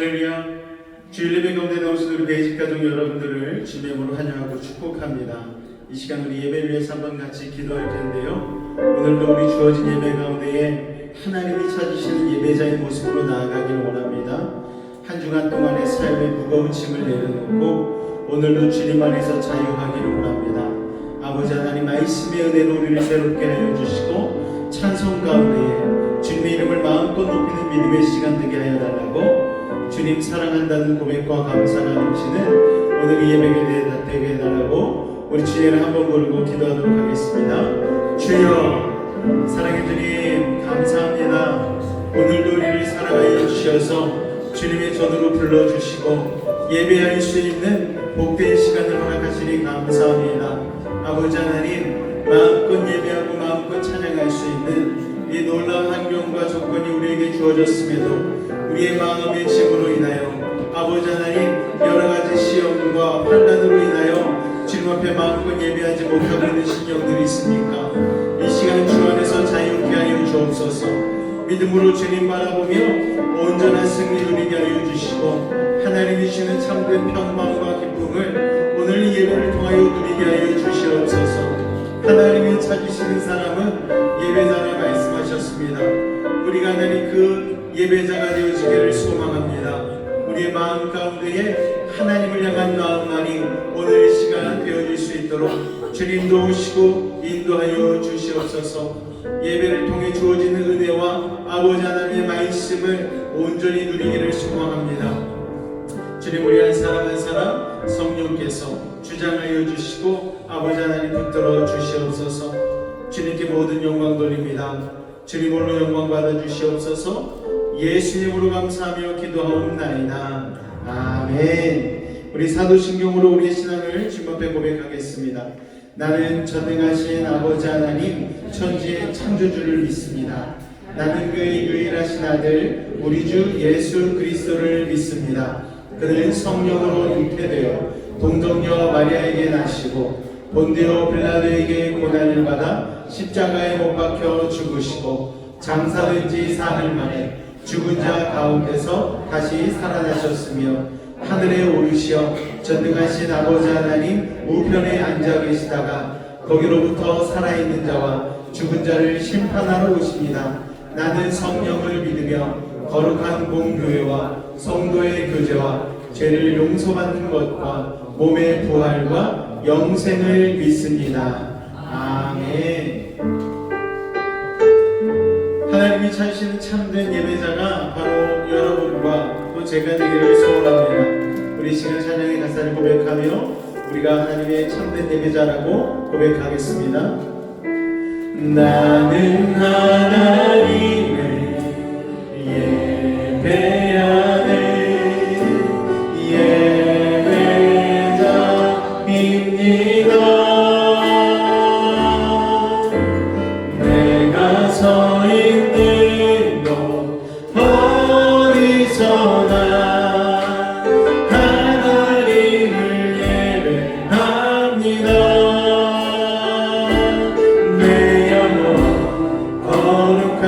할렐루야. 주일 예배 가운데 나오신 우리 베이직 가족 여러분들을 주님의 이름으로 환영하고 축복합니다. 이 시간 우리 예배를 위해서 한번 같이 기도할 텐데요. 오늘도 우리 주어진 예배 가운데에 하나님이 찾으시는 예배자의 모습으로 나아가기를 원합니다. 한 주간 동안의 삶의 무거운 짐을 내려놓고 오늘도 주님 안에서 자유하기를 원합니다. 아버지 하나님 말씀의 은혜로 우리를 새롭게 하여 주시고 찬송 가운데에 주님의 이름을 마음껏 높이는 믿음의 시간 되게 하여 달라고 주님 사랑한다는 고백과 감사가 넘치는 오늘 이 예배가 되게 해달라고 우리 주님을 한번 부르고 기도하도록 하겠습니다. 주여, 사랑의 주님 감사합니다. 오늘도 우리를 사랑하여 주셔서 주님의 전으로 불러주시고 예배할 수 있는 복된 시간을 허락하시니 감사합니다. 아버지 하나님, 마음껏 예배하고 마음껏 찬양할 수 있는 이 놀라운 환경과 조건이 우리에게 주어졌음에도 우리의 마음의 짐으로 인하여 아버지 하나님 여러가지 시험과 환난으로 인하여 주님 앞에 마음껏 예배하지 못하고 있는 신령들이 있습니까? 이 시간 주 안에서 자유케 하여 주옵소서. 믿음으로 주님 바라보며 온전한 승리 누리게 하여 주시고 하나님이 주시는 참된 평강과 기쁨을 오늘 이 예배를 통하여 누리게 하여 주시옵소서. 하나님이 찾으시는 사람은 예배자라 말씀하셨습니다. 우리가 하나님 그 예배자가 되어지기를 소망합니다. 우리의 마음 가운데에 하나님을 향한 마음만이 오늘 이 시간 되어질 수 있도록 주님 도우시고 인도하여 주시옵소서. 예배를 통해 주어지는 은혜와 아버지 하나님의 말씀을 온전히 누리기를 소망합니다. 주님, 우리 한 사람 한 사람 성령께서 주장하여 주시고 아버지 하나님 붙들어 주시옵소서. 주님께 모든 영광 돌립니다. 주님 홀로 영광 받아 주시옵소서. 예수님으로 감사하며 기도하옵나이다. 아멘. 우리 사도신경으로 우리의 신앙을 주님 앞에 고백하겠습니다. 나는 전능하신 아버지 하나님 천지의 창조주를 믿습니다. 나는 그의 유일하신 아들 우리 주 예수 그리스도를 믿습니다. 그는 성령으로 잉태되어 동정녀 마리아에게 나시고 본디오 빌라도에게 고난을 받아 십자가에 못 박혀 죽으시고 장사된 지 사흘 만에 죽은 자 가운데서 다시 살아나셨으며 하늘에 오르시어 전능하신 아버지 하나님 우편에 앉아 계시다가 거기로부터 살아있는 자와 죽은 자를 심판하러 오십니다. 나는 성령을 믿으며 거룩한 공교회와 성도의 교제와 죄를 용서받는 것과 몸의 부활과 영생을 믿습니다. 아멘. 하나님이 찾으시는 참된 예배자가 바로 여러분과 또 제가 되기를 소원합니다. 우리 시간 찬양의 가사를 고백하며 우리가 하나님의 참된 예배자라고 고백하겠습니다. 나는 하나님을 예배하네 예배자입니다. 내가 서 있는 곳 어디서나 하나님을 예배합니다. 내 영혼 거룩한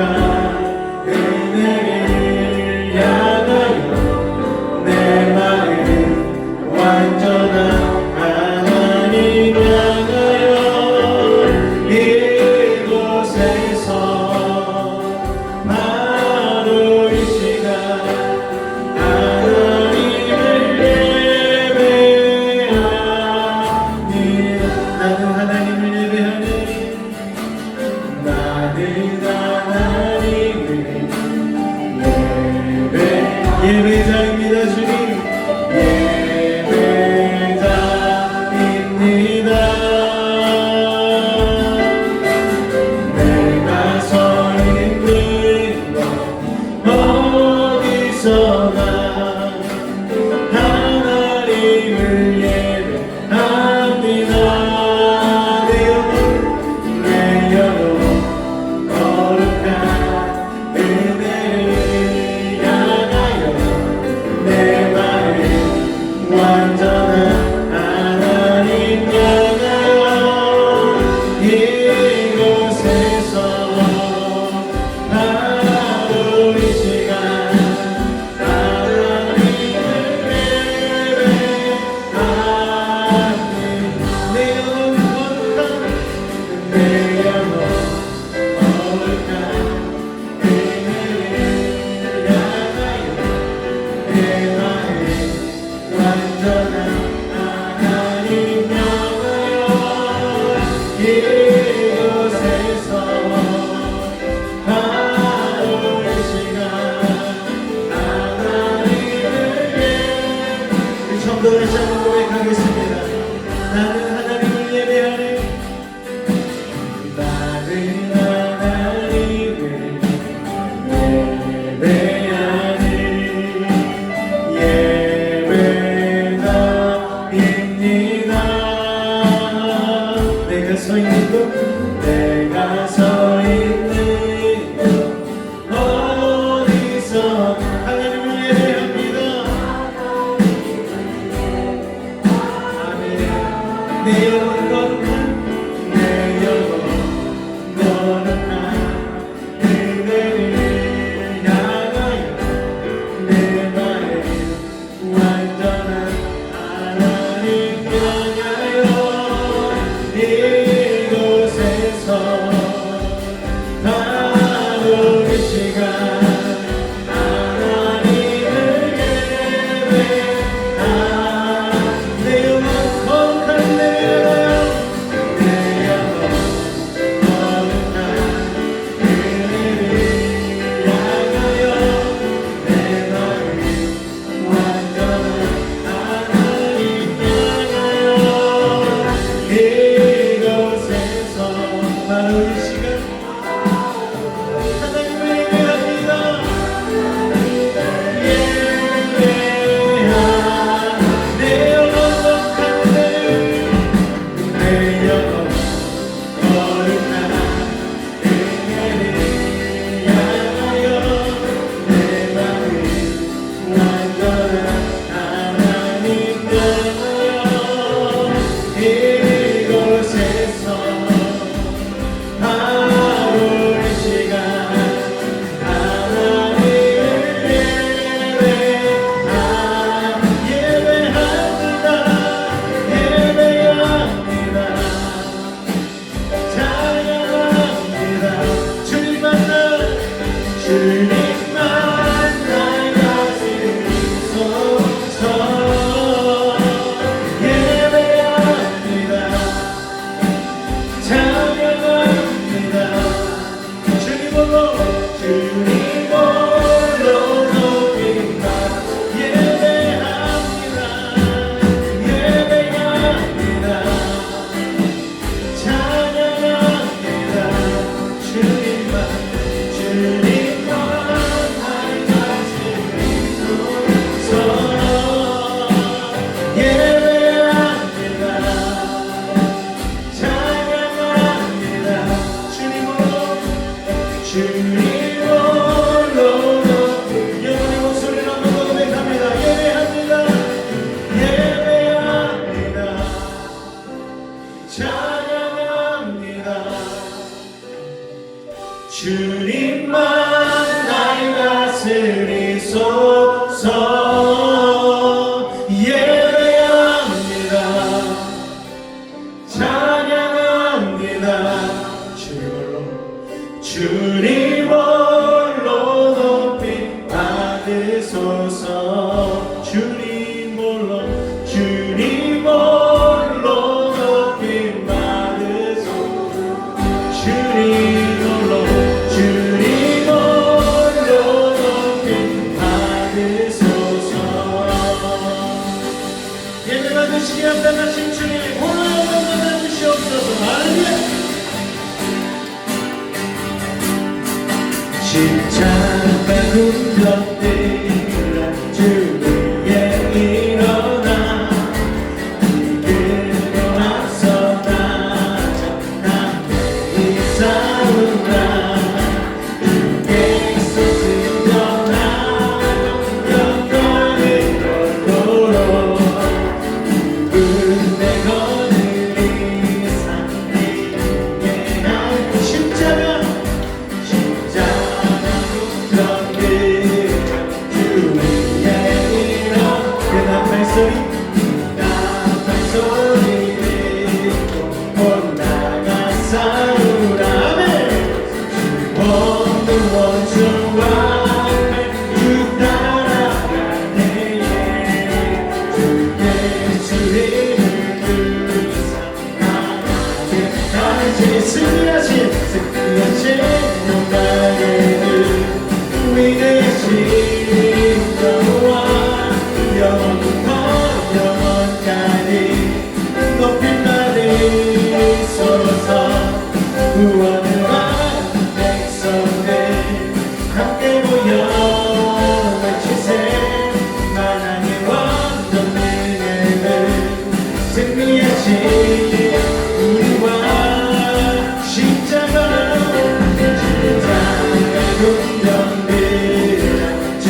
주님만 날 다스리소서. 예배합니다. 찬양합니다. 주님 홀로 높이 받으소서. 주님 홀로 높이 받으소서. 주님 홀로 높이 받으소서. 예배 받으시기 합당하신 주님 홀로 영광 받으시옵소서. 할렐루야. 십자가 군병들아 주 위에 일어나 이끌고 앞서다 남편이 싸우라. 주께 쏟으며 나아가 영광을 얻도록 군대 거느린 산리에 할 십자가 승리하신 영광을 위대하신 여호와 영원부터 영원까지 높임 받으소서. 구원을 받은 백성들 함께 모여 외치세. 만왕의 왕전 은혜를 승리하신 우리와 십자가 군병들아 주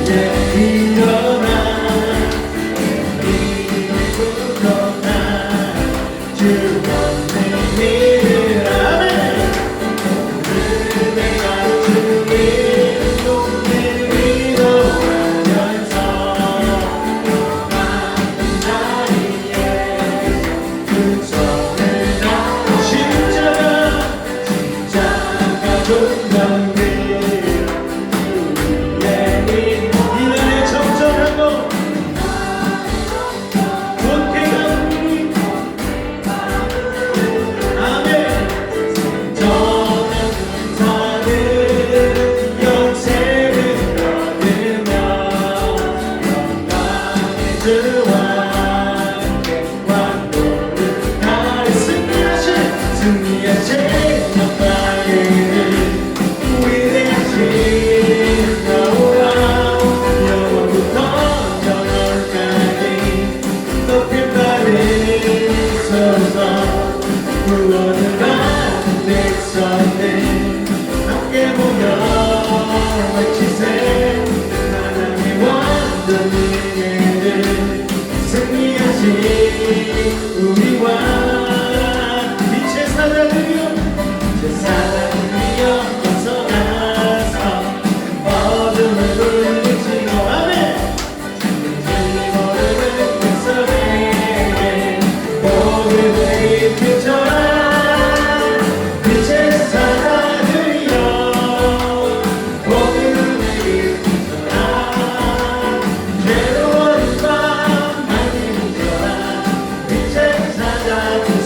위에 일어나 이끌고 나 주 없는 일을 아멘. 내가 주의 높이 위로하면서 많은 자리에 그 손을 다 십자가 군병들 이날의 정정하고 본쾌한 아멘. 전한 군사들 영생을 얻으며 영광의 주와 함께 왕도를 가리. 승리하신 영광을 위대하신 여호와 영원부터 영원까지 높임 받으소서. 구원을 받은 백성들 함께 모여 외치세. 하나님의 완전 은혜를 승리하신 우리와 빛의 사랑을요 세상을요 벗어나서 어둠을 물리치고 아멘. 주님을 모르는 백성에게 복음을 입혀줘라. 빛의 사랑을요 복음을 입혀줘라. 괴로운 밤 맑게 비춰라. 빛의 사랑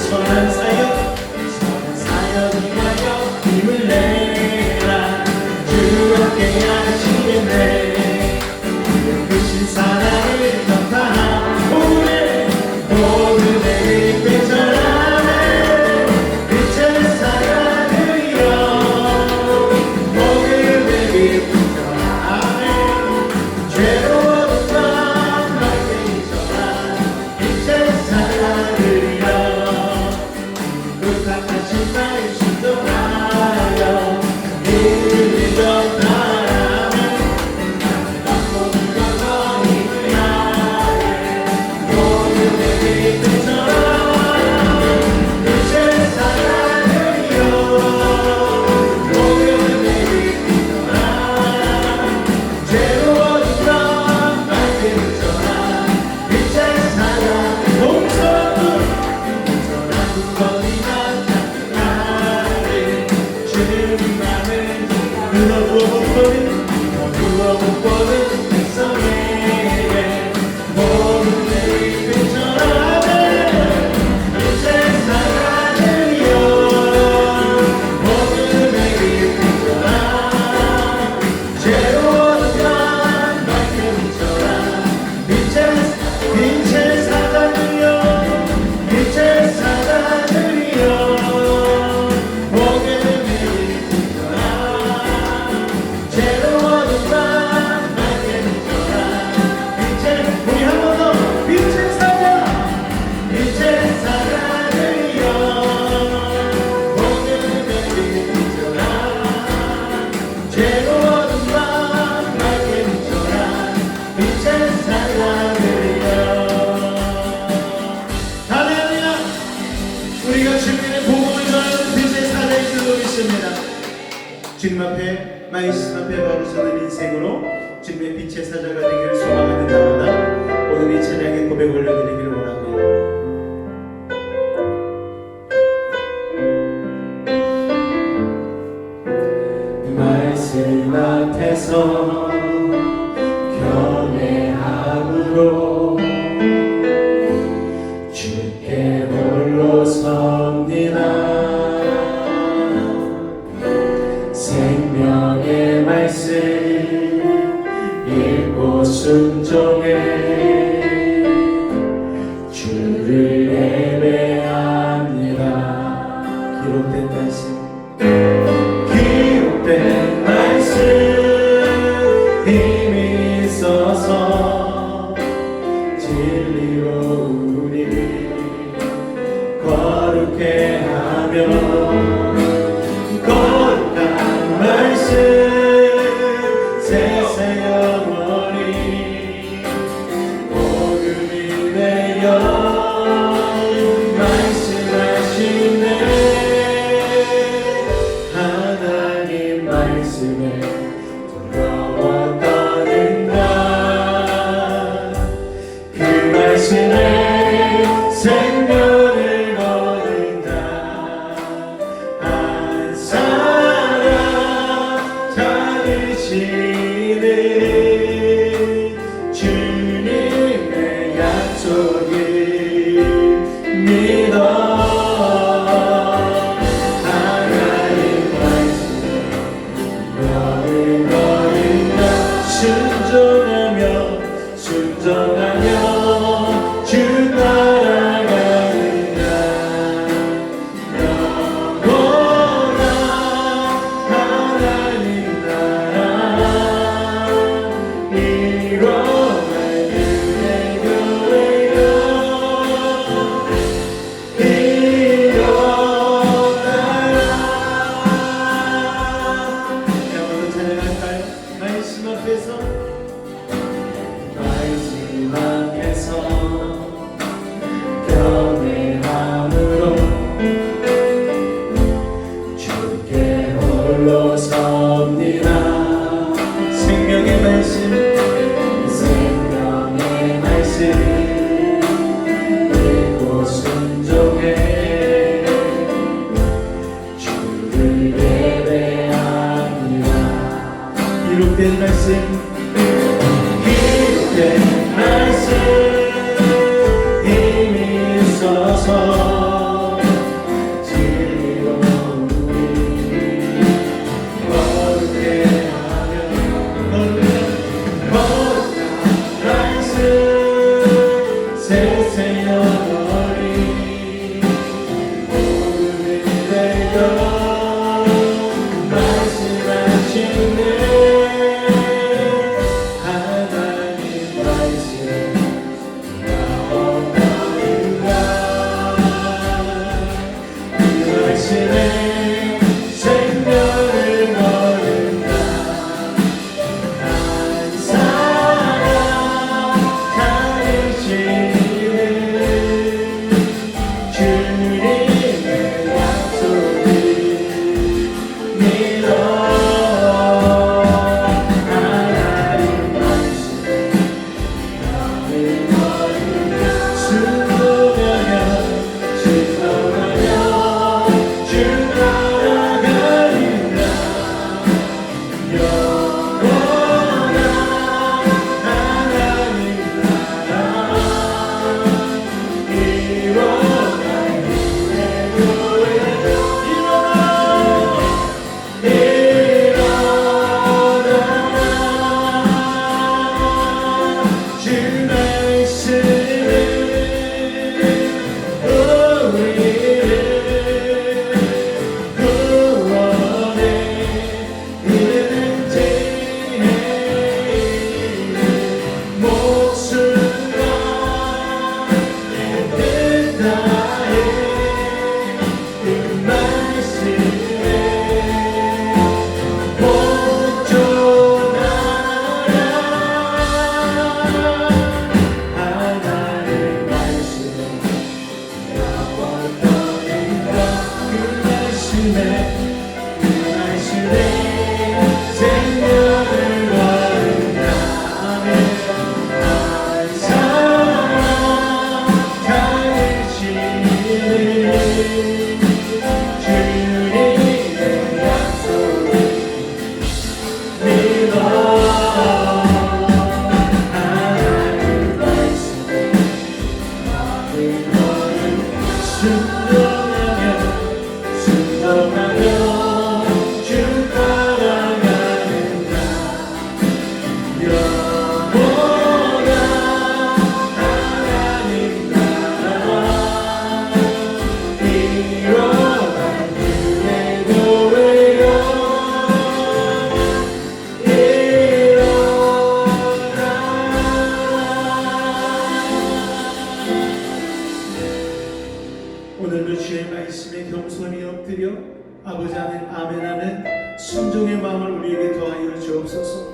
선한 사역 사역이하여 힘을 내라. 주 함께 하시겠네. 크신 사랑을 전파하오네. 복음을 입혀줘라. 빛의 사랑을요 복음을 입혀줘라. 괴로운 밤 맑게 비춰라. 빛의 사랑을요 부탁하신 말씀 동하여 이를 전하라면 모두가 너희를 향해 복음을 입혀줘라. 빛의 사랑을요 복음을 주님 앞에 말씀 앞에 바로 서는 인생으로 주님의 빛의 사자가 되기를 소망하는 자마다 오늘 이 찬양의 고백 올려드리기를 원하고요. 말씀 앞에서 경외함으로 주께 홀로 섭니다. 생명의 말씀 읽고 순종해 주를 예배합니다. 기록된 말씀 기록된 말씀 힘이 있어서 진리로 우리 거룩해 하며 거룩한 말씀 세세 영원히 복음이 되어 말씀하시네. 하나님 말씀에 돌아와 떠든다. 그 말씀에 생명을 거둔다. 한 사람 찾으시는 주님의 약속을 믿어. 하나님 말씀 너를 거린다. 순종하며 주 따라가는가. 영원한 하나님 나라 이뤄갈 그의 교회여 일어나라. 한번 찬양할까요? 말씀 앞에서 말씀 앞에서 경외함으로 주께 홀로 섭니다. 생명의 말씀 생명의 말씀 읽고 순종해 주를 예배합니다. 기록된 말씀 기록된 말씀 힘이 있어서 진리로 우리 거룩해 하며 거룩한 말씀 세세 영원히 복음이 되어 말씀하시네. 하나님 말씀 나옵니다. 그 말씀에 생명을 거둔다. 한 사람 찾으시는 주님의 약속을 그 말씀에 생명을 거는 나는 한 사람 다르시니 주님의 약속을 믿어 하나님 말씀에 마음을 거는 순종하며 주 따라가는 나 영원한 하나님 나라 이뤄간 그의 교회여 오늘도 주의 말씀에 겸손히 엎드려 아버지 하나님 아멘하는 순종의 마음을 우리에게 더하여 주옵소서.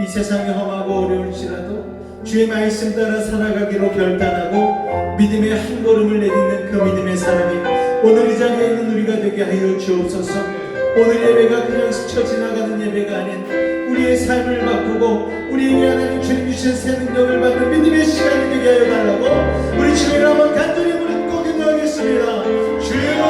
이 세상이 험하고 어려울지라도 주의 말씀 따라 살아가기로 결단하고 믿음의 한 걸음을 내딛는 그 믿음의 사람이 오늘 이 자리에 있는 우리가 되게 하여 주옵소서. 오늘 예배가 그냥 스쳐 지나가는 예배가 아닌 우리의 삶을 바꾸고 우리에게 하나님 주님 주신 새 능력을 받는 믿음의 시간이 되게 하여 달라고 우리 주님을 한번 간절히 부르고 기도하겠습니다. 주여!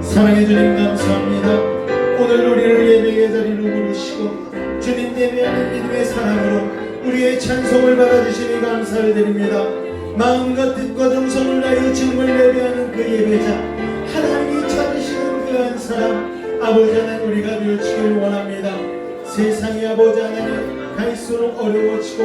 사랑해 주님 감사합니다. 오늘 우리를 예배의 자리로 부르시고 주님 예배하는 믿음의 사랑으로 우리의 찬송을 받아주시니 감사를 드립니다. 마음과 뜻과 정성을 다하여 주님을 예배하는 그 예배자 하나님이 찾으시는 그 한 사람 아버지 하나님 우리가 되어지길 원합니다. 세상이 아버지 하나님 갈수록 어려워지고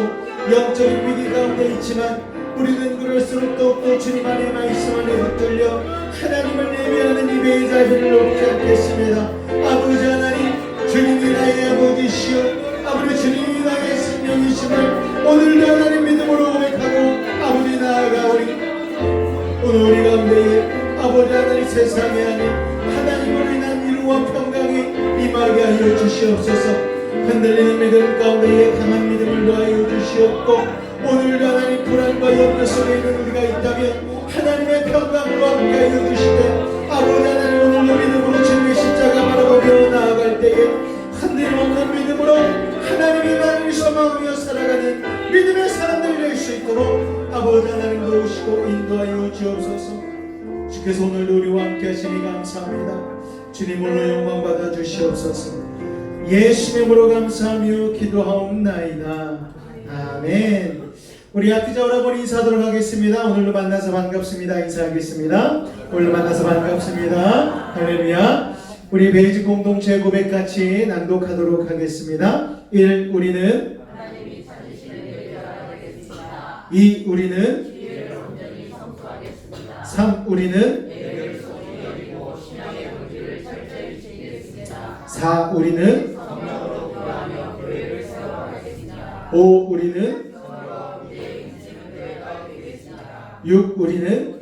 영적인 위기 가운데 있지만 우리는 그럴수록 더욱더 주님 안의 말씀 안에 붙들려 하나님을 예배하는 예배의 자리를 놓지 않겠습니다. 아버지 하나님 주님이 나의 아버지시여 아버지 주님이 나의 생명이심을 오늘도 하나님 믿음으로 고백하고 아버지 나아가오리. 오늘 우리 가운데에 아버지 하나님 세상에 아닌 하나님으로 인한 위로와 평강이 임하게 하여 주시옵소서. 흔들리는 믿음 가운데에 강한 믿음을 더하여 주시옵고 오늘도 하나님 불안과 염려 속에 있는 우리가 있다면 하나님의 평강으로 함께하여 주시되 아버지 하나님 오늘도 믿음으로 주님의 십자가 바라보며 나아갈 때에 흔들림 없는 믿음으로 하나님의 나를 소망하며 살아가는 믿음의 사람들이 될 수 있도록 아버지 하나님 도우시고 인도하여 주옵소서. 주께서 오늘도 우리와 함께 하시니 감사합니다. 주님으로 영광 받아 주시옵소서. 예수의 이름으로 감사하며 기도하옵나이다. 아멘. 우리 앞뒤자 오라버니 인사하도록 하겠습니다. 오늘도 만나서 반갑습니다. 인사하겠습니다. 오늘도 만나서 반갑습니다. 할렐루야. 우리 베이직 공동체 고백 같이 낭독하도록 하겠습니다. 1. 우리는 2. 우리는 3. 우리는 4. 우리는 5. 우리는 6. 우리는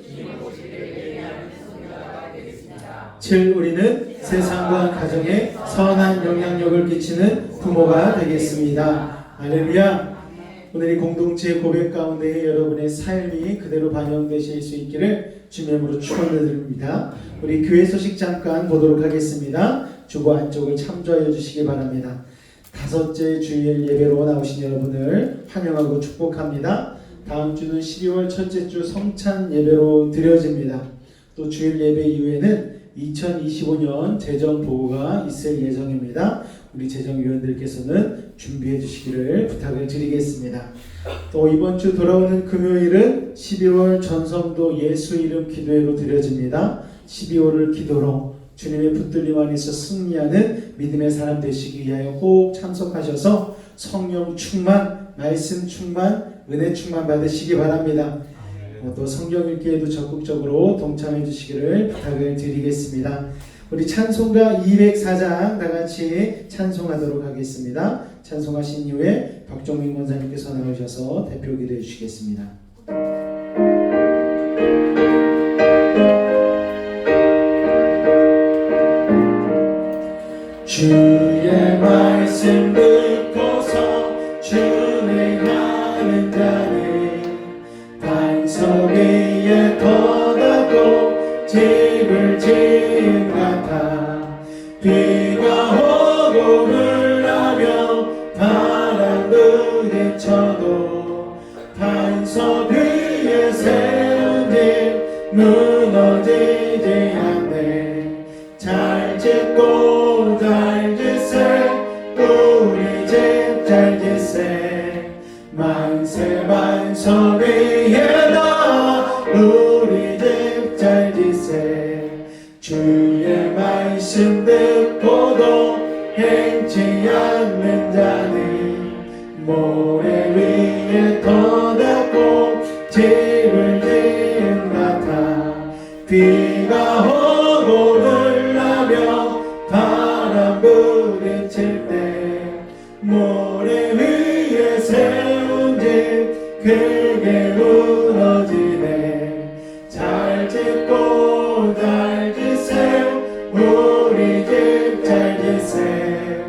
7. 우리는 세상과 가정에 선한 영향력을 끼치는 부모가 되겠습니다. 할렐루야. 오늘 이 공동체 고백 가운데 여러분의 삶이 그대로 반영되실 수 있기를 주님으로 축원드립니다. 우리 교회 소식 잠깐 보도록 하겠습니다. 주보 안쪽을 참조하여 주시기 바랍니다. 5째 주일 예배로 나오신 여러분을 환영하고 축복합니다. 다음 주는 12월 첫째 주 성찬 예배로 드려집니다. 또 주일 예배 이후에는 2025년 재정 보고가 있을 예정입니다. 우리 재정위원들께서는 준비해 주시기를 부탁을 드리겠습니다. 또 이번 주 돌아오는 금요일은 12월 전성도 예수 이름 기도회로 드려집니다. 12월을 기도로 주님의 붙들림 안에서 승리하는 믿음의 사람 되시기 위하여 꼭 참석하셔서 성령 충만, 말씀 충만, 은혜 충만 받으시기 바랍니다. 또 성경 읽기에도 적극적으로 동참해 주시기를 부탁을 드리겠습니다. 우리 찬송가 204장 다같이 찬송하도록 하겠습니다. 찬송하신 이후에 박종민 권사님께서 나오셔서 대표 기도해 주시겠습니다. 주의 말씀 듣고서 모래 위에 터닫고 집을 지은 같아 비가 오고 흘러며 바람 부딪힐 때 모래 위에 세운 집 크게 무너지네 잘 짓고 잘 지세 우리 집 잘 지세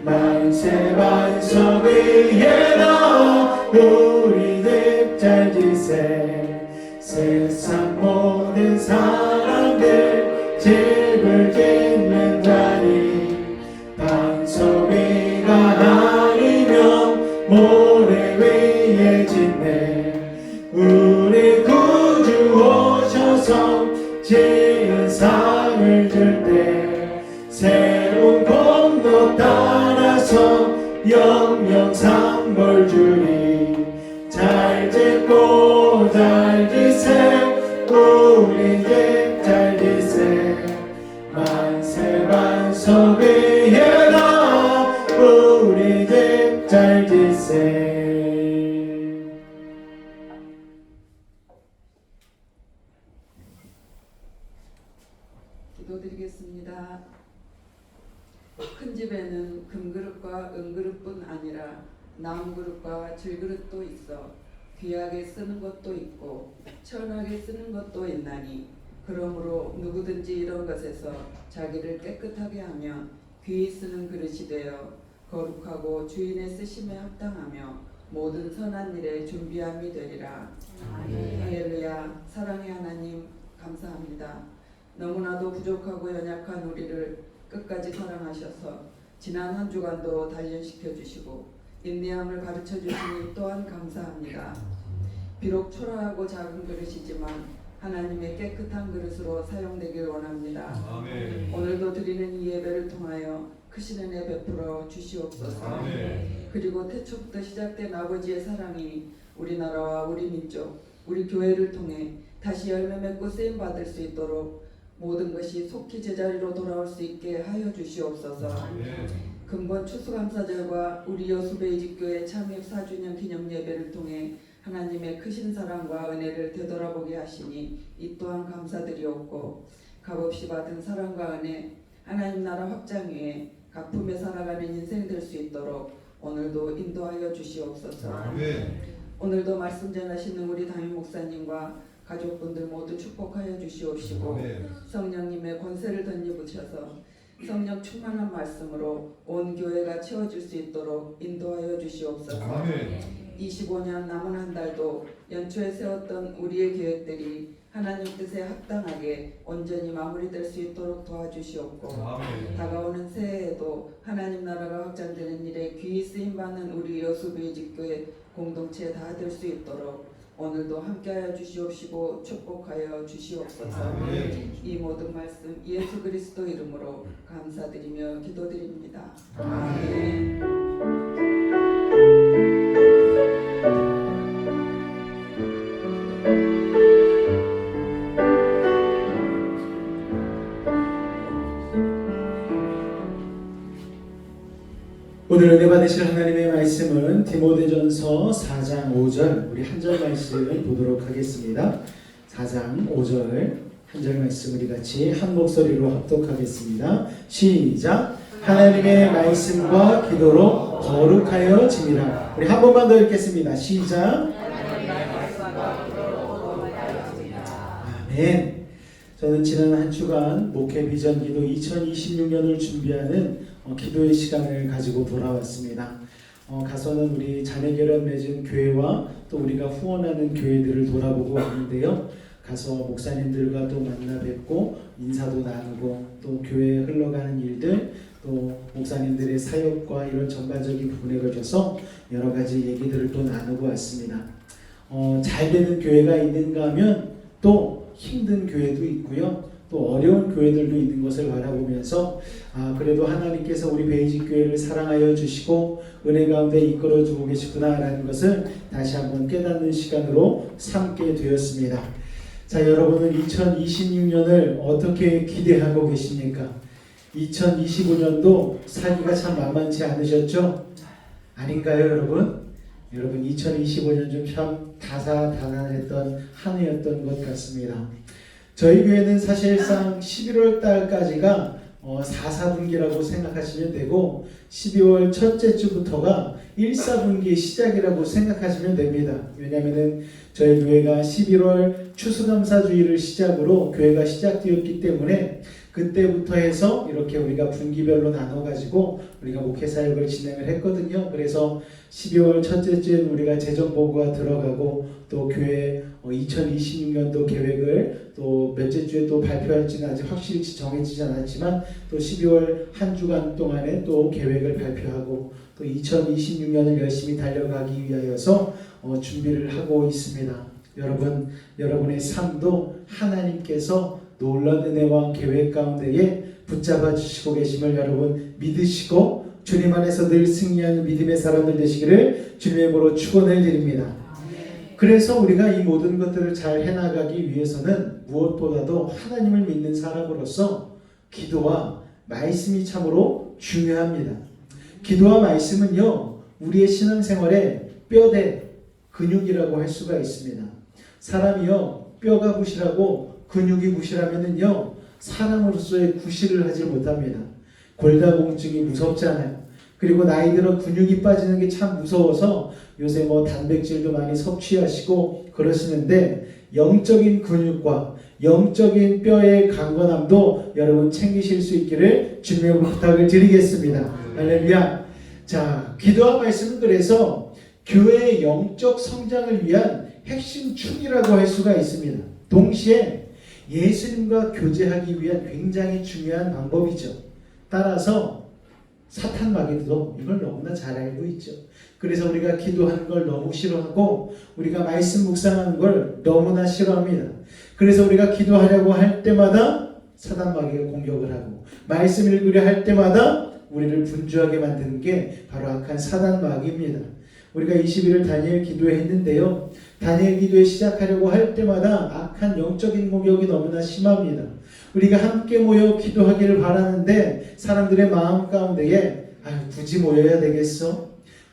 만세 반석 위에다 우리 집 잘 지세 세상 모든 사람들 집을 짓는 자리 반석 위가 아니면 모래 위에 짓네 우리 구주 오셔서 지은 상을 줄 때 새로운 공로 따라서 영영상 주리 잘 짓고 잘 지세 우리 집 잘 지세 만세 반석 위에다 우리 집 잘 지세 기도드리겠습니다. 큰 집에는 금그릇과 은그릇뿐 아니라 나무그릇과 질그릇도 있어 귀하게 쓰는 것도 있고 천하게 쓰는 것도 있나니 그러므로 누구든지 이런 것에서 자기를 깨끗하게 하며 귀히 쓰는 그릇이 되어 거룩하고 주인의 쓰심에 합당하며 모든 선한 일에 준비함이 되리라. 할렐루야. 사랑의 하나님 감사합니다. 너무나도 부족하고 연약한 우리를 끝까지 사랑하셔서 지난 한 주간도 단련시켜 주시고 인내함을 가르쳐 주시니 또한 감사합니다. 비록 초라하고 작은 그릇이지만 하나님의 깨끗한 그릇으로 사용되길 원합니다. 아멘. 오늘도 드리는 이 예배를 통하여 크신 은혜 베풀어 주시옵소서. 아멘. 그리고 태초부터 시작된 아버지의 사랑이 우리나라와 우리 민족, 우리 교회를 통해 다시 열매 맺고 쓰임 받을 수 있도록 모든 것이 속히 제자리로 돌아올 수 있게 하여 주시옵소서. 근본 추수감사절과 우리 여수베이직교회 창립 4주년 기념 예배를 통해 하나님의 크신 사랑과 은혜를 되돌아보게 하시니 이 또한 감사드리옵고 값없이 받은 사랑과 은혜 하나님 나라 확장 위에 갚으며 살아가는 인생 될 수 있도록 오늘도 인도하여 주시옵소서. 오늘도 말씀 전하시는 우리 담임 목사님과 가족분들 모두 축복하여 주시옵시고 성령님의 권세를 덧입으셔서 성령 충만한 말씀으로 온 교회가 채워질 수 있도록 인도하여 주시옵소서. 25년 남은 한 달도 연초에 세웠던 우리의 계획들이 하나님 뜻에 합당하게 온전히 마무리될 수 있도록 도와주시옵고 다가오는 새해에도 하나님 나라가 확장되는 일에 귀히 쓰임받는 우리 여수베이직교회 공동체 다 될 수 있도록 오늘도 함께하여 주시옵시고 축복하여 주시옵소서. 이 모든 말씀 예수 그리스도 이름으로 감사드리며 기도드립니다. 아멘. 오늘 은혜 받으실 하나님의 말씀은 디모데전서 4장 5절 우리 한 절 말씀을 보도록 하겠습니다. 4장 5절 한 절 말씀 우리 같이 한 목소리로 합독하겠습니다. 시작. 하나님의 말씀과 기도로 거룩하여 지니라. 우리 한 번만 더 읽겠습니다. 시작. 아멘. 저는 지난 한 주간 목회 비전 기도 2026년을 준비하는 기도의 시간을 가지고 돌아왔습니다. 가서는 우리 자매 결연 맺은 교회와 또 우리가 후원하는 교회들을 돌아보고 왔는데요. 가서 목사님들과 또 만나 뵙고 인사도 나누고 또 교회에 흘러가는 일들 또 목사님들의 사역과 이런 전반적인 부분에 걸쳐서 여러 가지 얘기들을 또 나누고 왔습니다. 잘 되는 교회가 있는가 하면 또 힘든 교회도 있고요. 또 어려운 교회들도 있는 것을 바라보면서 그래도 하나님께서 우리 베이직 교회를 사랑하여 주시고 은혜 가운데 이끌어주고 계시구나라는 것을 다시 한번 깨닫는 시간으로 삼게 되었습니다. 자, 여러분은 2026년을 어떻게 기대하고 계십니까? 2025년도 살기가 참 만만치 않으셨죠? 아닌가요, 여러분? 여러분 2025년 좀 참 다사다난했던 한 해였던 것 같습니다. 저희 교회는 사실상 11월 달까지가 4사분기라고 생각하시면 되고 12월 첫째 주부터가 1사분기의 시작이라고 생각하시면 됩니다. 왜냐하면 저희 교회가 11월 추수감사주의를 시작으로 교회가 시작되었기 때문에 그때부터 해서 이렇게 우리가 분기별로 나눠가지고 우리가 목회사역을 진행을 했거든요. 그래서 12월 첫째 주에는 우리가 재정보고가 들어가고 또 교회 2026년도 계획을 또 몇째 주에 또 발표할지는 아직 확실히 정해지지 않았지만 또 12월 한 주간 동안에 또 계획을 발표하고 또 2026년을 열심히 달려가기 위하여서 준비를 하고 있습니다. 여러분, 여러분의 삶도 하나님께서 놀라운 은혜와 계획 가운데에 붙잡아 주시고 계심을 여러분 믿으시고 주님 안에서 늘 승리하는 믿음의 사람들 되시기를 주님의 이름으로 축원을 드립니다. 그래서 우리가 이 모든 것들을 잘 해나가기 위해서는 무엇보다도 하나님을 믿는 사람으로서 기도와 말씀이 참으로 중요합니다. 기도와 말씀은요, 우리의 신앙생활의 뼈대, 근육이라고 할 수가 있습니다. 사람이요, 뼈가 부실하고 근육이 부실하면은요, 사람으로서의 구실을 하지 못합니다. 골다공증이 무섭잖아요. 그리고 나이 들어 근육이 빠지는 게 참 무서워서 요새 단백질도 많이 섭취하시고 그러시는데 영적인 근육과 영적인 뼈의 강건함도 여러분 챙기실 수 있기를 주님의 부탁을 드리겠습니다. 할렐루야. 자, 기도와 말씀은 그래서 교회의 영적 성장을 위한 핵심 축이라고 할 수가 있습니다. 동시에 예수님과 교제하기 위한 굉장히 중요한 방법이죠. 따라서 사탄 마귀도 이걸 너무나 잘 알고 있죠. 그래서 우리가 기도하는 걸 너무 싫어하고 우리가 말씀 묵상하는 걸 너무나 싫어합니다. 그래서 우리가 기도하려고 할 때마다 사탄 마귀가 공격을 하고 말씀 읽으려 할 때마다 우리를 분주하게 만드는 게 바로 악한 사탄 마귀입니다. 우리가 20일을 다니엘 기도회 했는데요. 다니엘 기도회 시작하려고 할 때마다 악한 영적인 공격이 너무나 심합니다. 우리가 함께 모여 기도하기를 바라는데 사람들의 마음 가운데에 굳이 모여야 되겠어?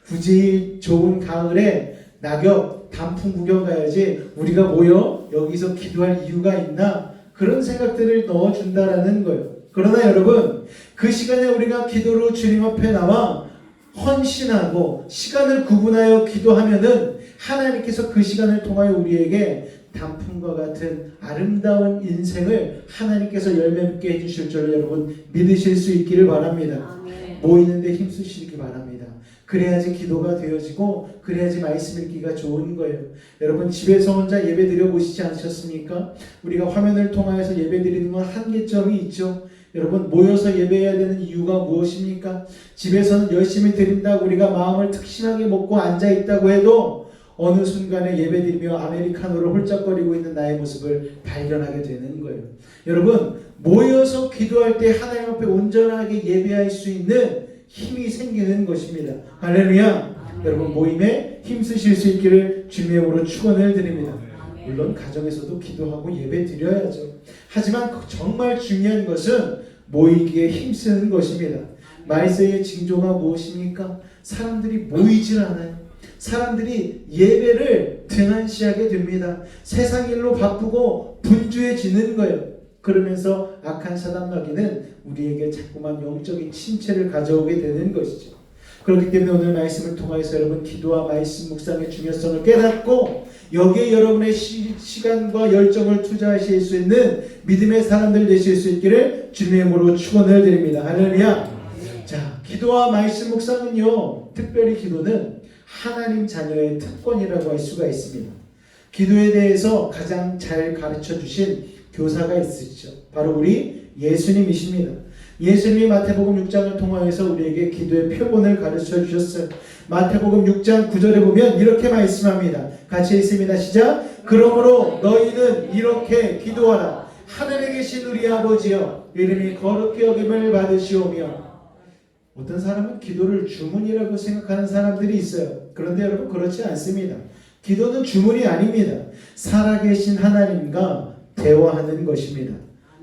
굳이 좋은 가을에 낙엽, 단풍 구경 가야지 우리가 모여 여기서 기도할 이유가 있나? 그런 생각들을 넣어준다라는 거예요. 그러나 여러분, 그 시간에 우리가 기도로 주님 앞에 나와 헌신하고 시간을 구분하여 기도하면은 하나님께서 그 시간을 통하여 우리에게 단풍과 같은 아름다운 인생을 하나님께서 열매맺게 해주실 줄 여러분 믿으실 수 있기를 바랍니다. 아멘. 모이는데 힘쓰시기 바랍니다. 그래야지 기도가 되어지고 그래야지 말씀 읽기가 좋은 거예요. 여러분 집에서 혼자 예배 드려보시지 않으셨습니까? 우리가 화면을 통하여서 예배 드리는 건 한계점이 있죠. 여러분 모여서 예배해야 되는 이유가 무엇입니까? 집에서는 열심히 드린다고 우리가 마음을 특심하게 먹고 앉아있다고 해도 어느 순간에 예배드리며 아메리카노를 홀짝거리고 있는 나의 모습을 발견하게 되는 거예요. 여러분 모여서 기도할 때 하나님 앞에 온전하게 예배할 수 있는 힘이 생기는 것입니다. 할렐루야. 여러분 모임에 힘쓰실 수 있기를 주님의 이름으로 축원을 드립니다. 물론 가정에서도 기도하고 예배 드려야죠. 하지만 정말 중요한 것은 모이기에 힘쓰는 것입니다. 말세의 징조가 무엇입니까? 사람들이 모이질 않아요. 사람들이 예배를 등한시하게 됩니다. 세상 일로 바쁘고 분주해지는 거예요. 그러면서 악한 사단 마귀는 우리에게 자꾸만 영적인 침체를 가져오게 되는 것이죠. 그렇기 때문에 오늘 말씀을 통해서 여러분 기도와 말씀 묵상의 중요성을 깨닫고 여기에 여러분의 시간과 열정을 투자하실 수 있는 믿음의 사람들 되실 수 있기를 주님의 이름으로 축원을 드립니다. 할렐루야. 자, 기도와 말씀 묵상은요, 특별히 기도는 하나님 자녀의 특권이라고 할 수가 있습니다. 기도에 대해서 가장 잘 가르쳐 주신 교사가 있으시죠. 바로 우리 예수님이십니다. 예수님이 마태복음 6장을 통하여서 우리에게 기도의 표본을 가르쳐 주셨어요. 마태복음 6장 9절에 보면 이렇게 말씀합니다. 같이 읽습니다. 시작. 그러므로 너희는 이렇게 기도하라. 하늘에 계신 우리 아버지여, 이름이 거룩히 여김을 받으시오며. 어떤 사람은 기도를 주문이라고 생각하는 사람들이 있어요. 그런데 여러분 그렇지 않습니다. 기도는 주문이 아닙니다. 살아계신 하나님과 대화하는 것입니다.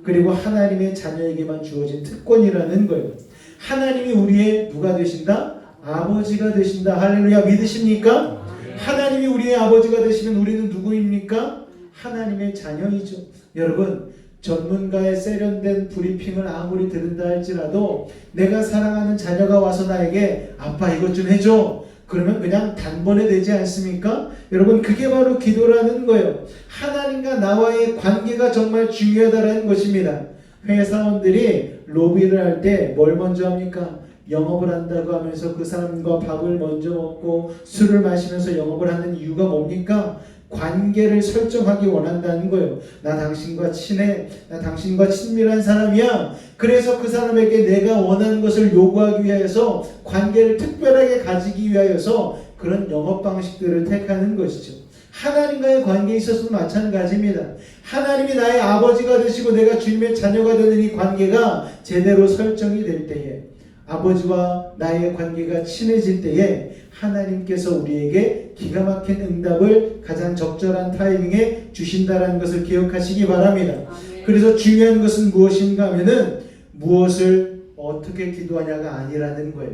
그리고 하나님의 자녀에게만 주어진 특권이라는 거예요. 하나님이 우리의 누가 되신다? 아버지가 되신다. 할렐루야. 믿으십니까? 하나님이 우리의 아버지가 되시면 우리는 누구입니까? 하나님의 자녀이죠. 여러분, 전문가의 세련된 브리핑을 아무리 들은다 할지라도 내가 사랑하는 자녀가 와서 나에게 아빠 이것 좀 해줘. 그러면 그냥 단번에 되지 않습니까? 여러분, 그게 바로 기도라는 거예요. 하나님과 나와의 관계가 정말 중요하다는 것입니다. 회사원들이 로비를 할 때 뭘 먼저 합니까? 영업을 한다고 하면서 그 사람과 밥을 먼저 먹고 술을 마시면서 영업을 하는 이유가 뭡니까? 관계를 설정하기 원한다는 거예요. 나 당신과 친해. 나 당신과 친밀한 사람이야. 그래서 그 사람에게 내가 원하는 것을 요구하기 위하여서 관계를 특별하게 가지기 위하여서 그런 영업 방식들을 택하는 것이죠. 하나님과의 관계에 있어서도 마찬가지입니다. 하나님이 나의 아버지가 되시고 내가 주님의 자녀가 되는 이 관계가 제대로 설정이 될 때에, 아버지와 나의 관계가 친해질 때에 하나님께서 우리에게 기가 막힌 응답을 가장 적절한 타이밍에 주신다는 것을 기억하시기 바랍니다. 그래서 중요한 것은 무엇인가 하면은 무엇을 어떻게 기도하냐가 아니라는 거예요.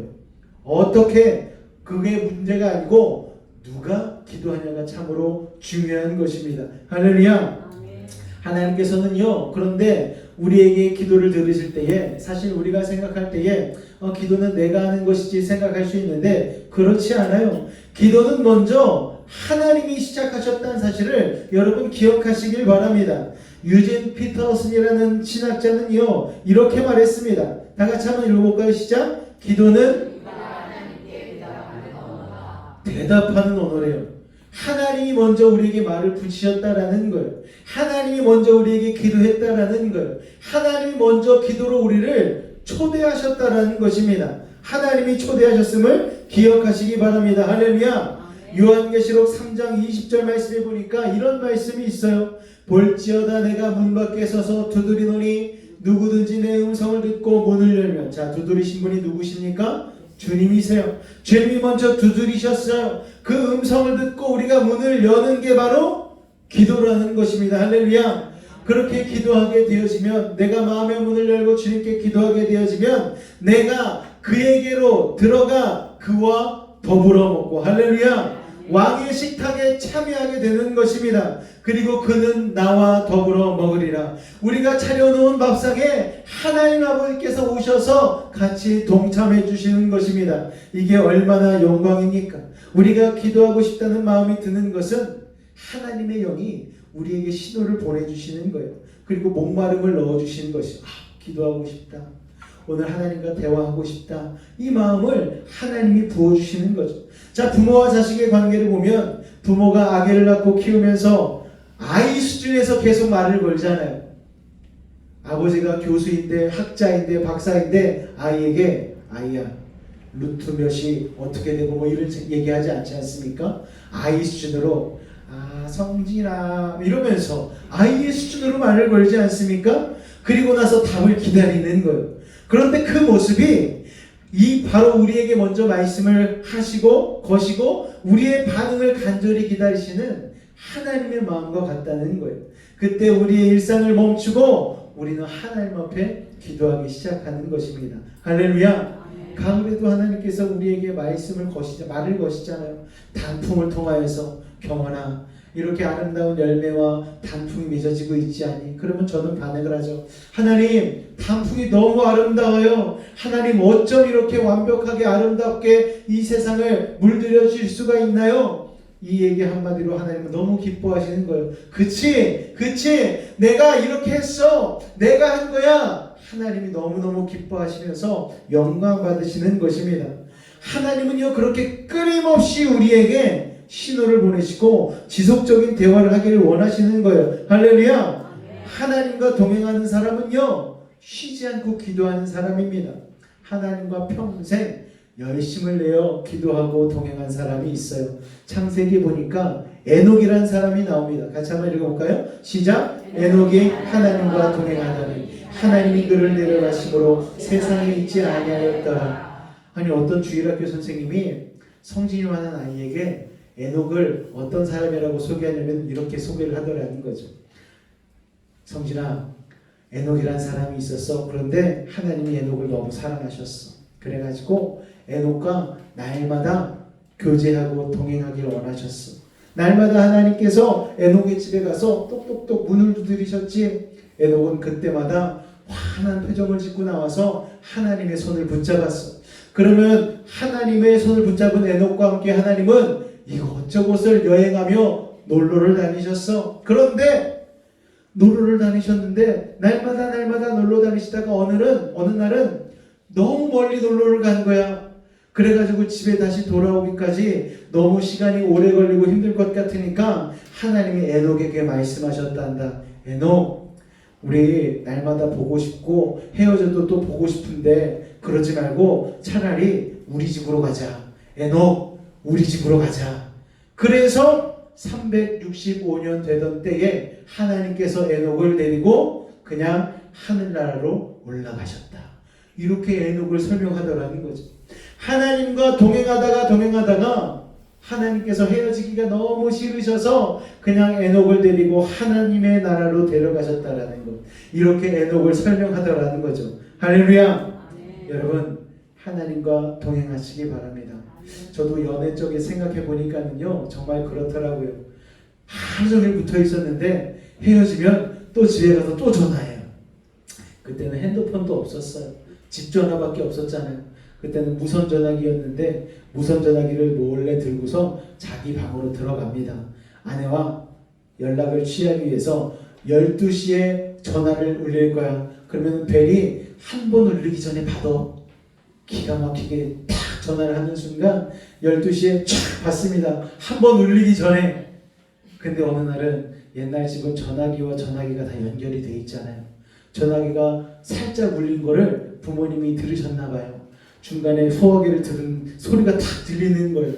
어떻게, 그게 문제가 아니고 누가 기도하냐가 참으로 중요한 것입니다. 할렐루야. 하나님께서는요, 그런데 우리에게 기도를 들으실 때에 사실 우리가 생각할 때에 기도는 내가 하는 것이지 생각할 수 있는데 그렇지 않아요. 기도는 먼저 하나님이 시작하셨다는 사실을 여러분 기억하시길 바랍니다. 유진 피터슨이라는 신학자는요 이렇게 말했습니다. 다 같이 한번 읽어볼까요? 시작. 기도는 대답하는 언어래요. 하나님이 먼저 우리에게 말을 붙이셨다라는 거예요. 하나님이 먼저 우리에게 기도했다라는 거예요. 하나님이 먼저 기도로 우리를 초대하셨다라는 것입니다. 하나님이 초대하셨음을 기억하시기 바랍니다. 할렐루야. 요한계시록 3장 20절 말씀에 보니까 이런 말씀이 있어요. 볼지어다 내가 문 밖에 서서 두드리노니 누구든지 내 음성을 듣고 문을 열면, 자, 두드리신 분이 누구십니까? 주님이세요. 주님이 먼저 두드리셨어요. 그 음성을 듣고 우리가 문을 여는 게 바로 기도라는 것입니다. 할렐루야. 그렇게 기도하게 되어지면, 내가 마음의 문을 열고 주님께 기도하게 되어지면 내가 그에게로 들어가 그와 더불어 먹고, 할렐루야, 왕의 식탁에 참여하게 되는 것입니다. 그리고 그는 나와 더불어 먹으리라. 우리가 차려놓은 밥상에 하나님 아버지께서 오셔서 같이 동참해 주시는 것입니다. 이게 얼마나 영광입니까? 우리가 기도하고 싶다는 마음이 드는 것은 하나님의 영이 우리에게 신호를 보내주시는 거예요. 그리고 목마름을 넣어주시는 것이죠. 기도하고 싶다. 오늘 하나님과 대화하고 싶다. 이 마음을 하나님이 부어주시는 거죠. 자, 부모와 자식의 관계를 보면 부모가 아기를 낳고 키우면서 아이 수준에서 계속 말을 걸잖아요. 아버지가 교수인데, 학자인데, 박사인데 아이에게 아이야 루트 몇이 어떻게 되고 뭐 이런 얘기하지 않지 않습니까? 아이 수준으로 성진아 이러면서 아이의 수준으로 말을 걸지 않습니까? 그리고 나서 답을 기다리는 거예요. 그런데 그 모습이 이 바로 우리에게 먼저 말씀을 하시고 거시고 우리의 반응을 간절히 기다리시는 하나님의 마음과 같다는 거예요. 그때 우리의 일상을 멈추고 우리는 하나님 앞에 기도하기 시작하는 것입니다. 할렐루야. 가을에도 하나님께서 우리에게 말을 거시잖아요. 단풍을 통하여서 경원아 이렇게 아름다운 열매와 단풍이 맺어지고 있지 않니? 그러면 저는 반응을 하죠. 하나님, 단풍이 너무 아름다워요. 하나님, 어쩜 이렇게 완벽하게 아름답게 이 세상을 물들여 주실 수가 있나요? 이 얘기 한마디로 하나님은 너무 기뻐하시는 거예요. 그치? 내가 이렇게 했어. 내가 한 거야. 하나님이 너무너무 기뻐하시면서 영광 받으시는 것입니다. 하나님은요, 그렇게 끊임없이 우리에게 신호를 보내시고 지속적인 대화를 하기를 원하시는 거예요. 할렐루야. 하나님과 동행하는 사람은요 쉬지 않고 기도하는 사람입니다. 하나님과 평생 열심을 내어 기도하고 동행한 사람이 있어요. 창세기 보니까 에녹이라는 사람이 나옵니다. 같이 한번 읽어볼까요? 시작. 에녹이 하나님과 동행하더니 하나님이 그를 내려가심으로 세상에 있지 아니하였더라. 아니, 어떤 주일학교 선생님이 성진이라는 아이에게 에녹을 어떤 사람이라고 소개하냐면 이렇게 소개를 하더라는 거죠. 성진아, 에녹이란 사람이 있었어. 그런데 하나님이 에녹을 너무 사랑하셨어. 그래가지고 에녹과 날마다 교제하고 동행하기를 원하셨어. 날마다 하나님께서 에녹의 집에 가서 똑똑똑 문을 두드리셨지. 에녹은 그때마다 환한 표정을 짓고 나와서 하나님의 손을 붙잡았어. 그러면 하나님의 손을 붙잡은 에녹과 함께 하나님은 이곳저곳을 여행하며 놀러를 다니셨어. 그런데 놀러를 다니셨는데 날마다 놀러 다니시다가 어느 날은 너무 멀리 놀러를 간 거야. 그래가지고 집에 다시 돌아오기까지 너무 시간이 오래 걸리고 힘들 것 같으니까 하나님이 에녹에게 말씀하셨단다. 에녹, 우리 날마다 보고 싶고 헤어져도 또 보고 싶은데 그러지 말고 차라리 우리 집으로 가자. 에녹, 우리 집으로 가자. 그래서 365년 되던 때에 하나님께서 에녹을 데리고 그냥 하늘나라로 올라가셨다. 이렇게 에녹을 설명하더라는 거죠. 하나님과 동행하다가 하나님께서 헤어지기가 너무 싫으셔서 그냥 에녹을 데리고 하나님의 나라로 데려가셨다라는 것. 이렇게 에녹을 설명하더라는 거죠. 할렐루야. 여러분, 하나님과 동행하시기 바랍니다. 저도 연애 쪽에 생각해 보니까는요, 정말 그렇더라고요. 하루 종일 붙어 있었는데 헤어지면 또 집에 가서 또 전화해요. 그때는 핸드폰도 없었어요. 집 전화밖에 없었잖아요. 그때는 무선 전화기였는데 무선 전화기를 몰래 들고서 자기 방으로 들어갑니다. 아내와 연락을 취하기 위해서 12시에 전화를 울릴 거야. 그러면 벨이 한 번 울리기 전에 받아. 기가 막히게 탁 전화를 하는 순간 12시에 촥 받습니다. 한 번 울리기 전에. 근데 어느 날은 옛날 집은 전화기와 전화기가 다 연결이 돼 있잖아요. 전화기가 살짝 울린 거를 부모님이 들으셨나 봐요. 중간에 소화기를 들은 소리가 탁 들리는 거예요.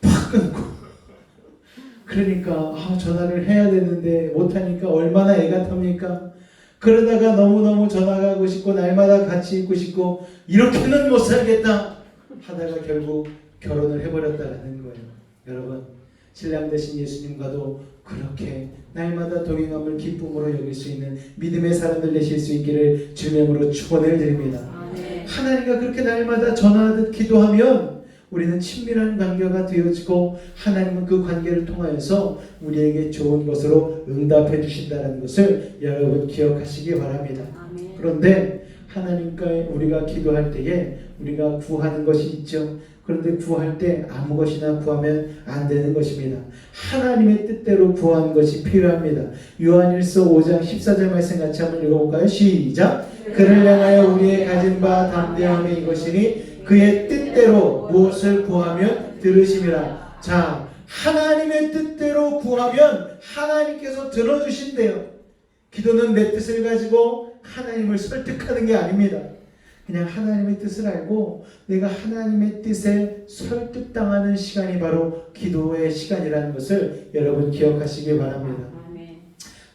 팍 끊고. 그러니까 전화를 해야 되는데 못하니까 얼마나 애가 탑니까? 그러다가 너무너무 전화가 하고 싶고 날마다 같이 있고 싶고 이렇게는 못 살겠다 하다가 결국 결혼을 해버렸다라는 거예요. 여러분, 신랑 되신 예수님과도 그렇게 날마다 동행함을 기쁨으로 여길 수 있는 믿음의 사람들 되실 수 있기를 주님으로 축원을 드립니다. 하나님과 그렇게 날마다 전화하듯 기도하면 우리는 친밀한 관계가 되어지고 하나님은 그 관계를 통하여서 우리에게 좋은 것으로 응답해 주신다는 것을 여러분 기억하시기 바랍니다. 그런데 하나님과 우리가 기도할 때에 우리가 구하는 것이 있죠. 그런데 구할 때 아무 것이나 구하면 안 되는 것입니다. 하나님의 뜻대로 구하는 것이 필요합니다. 요한일서 5장 14절 말씀 같이 한번 읽어볼까요? 시작! 그를 향하여 우리의 가진 바 담대함이 이것이니 그의 뜻대로 무엇을 구하면 들으심이라. 자, 하나님의 뜻대로 구하면 하나님께서 들어주신대요. 기도는 내 뜻을 가지고 하나님을 설득하는 게 아닙니다. 그냥 하나님의 뜻을 알고 내가 하나님의 뜻에 설득당하는 시간이 바로 기도의 시간이라는 것을 여러분 기억하시기 바랍니다.